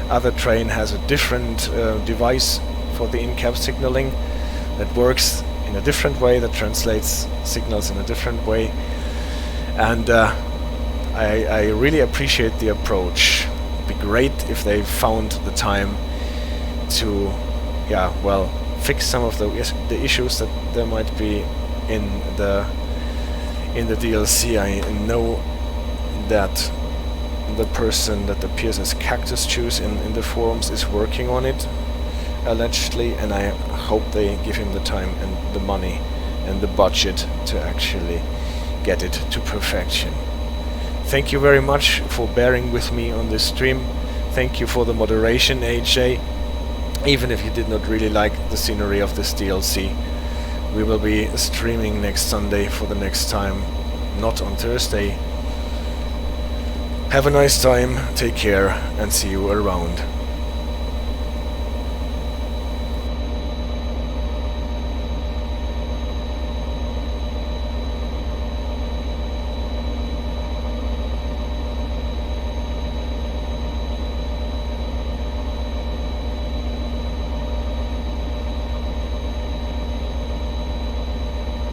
other train has a different device for the in-cab signaling that works in a different way, that translates signals in a different way. And I really appreciate the approach. It'd be great if they found the time to fix some of the issues that there might be in the DLC. I know that the person that appears as Cactus Juice in the forums is working on it, allegedly, and I hope they give him the time and the money and the budget to actually get it to perfection. Thank you very much for bearing with me on this stream. Thank you for the moderation, AJ. Even if you did not really like the scenery of this DLC, we will be streaming next Sunday for the next time, not on Thursday. Have a nice time, take care, and see you around.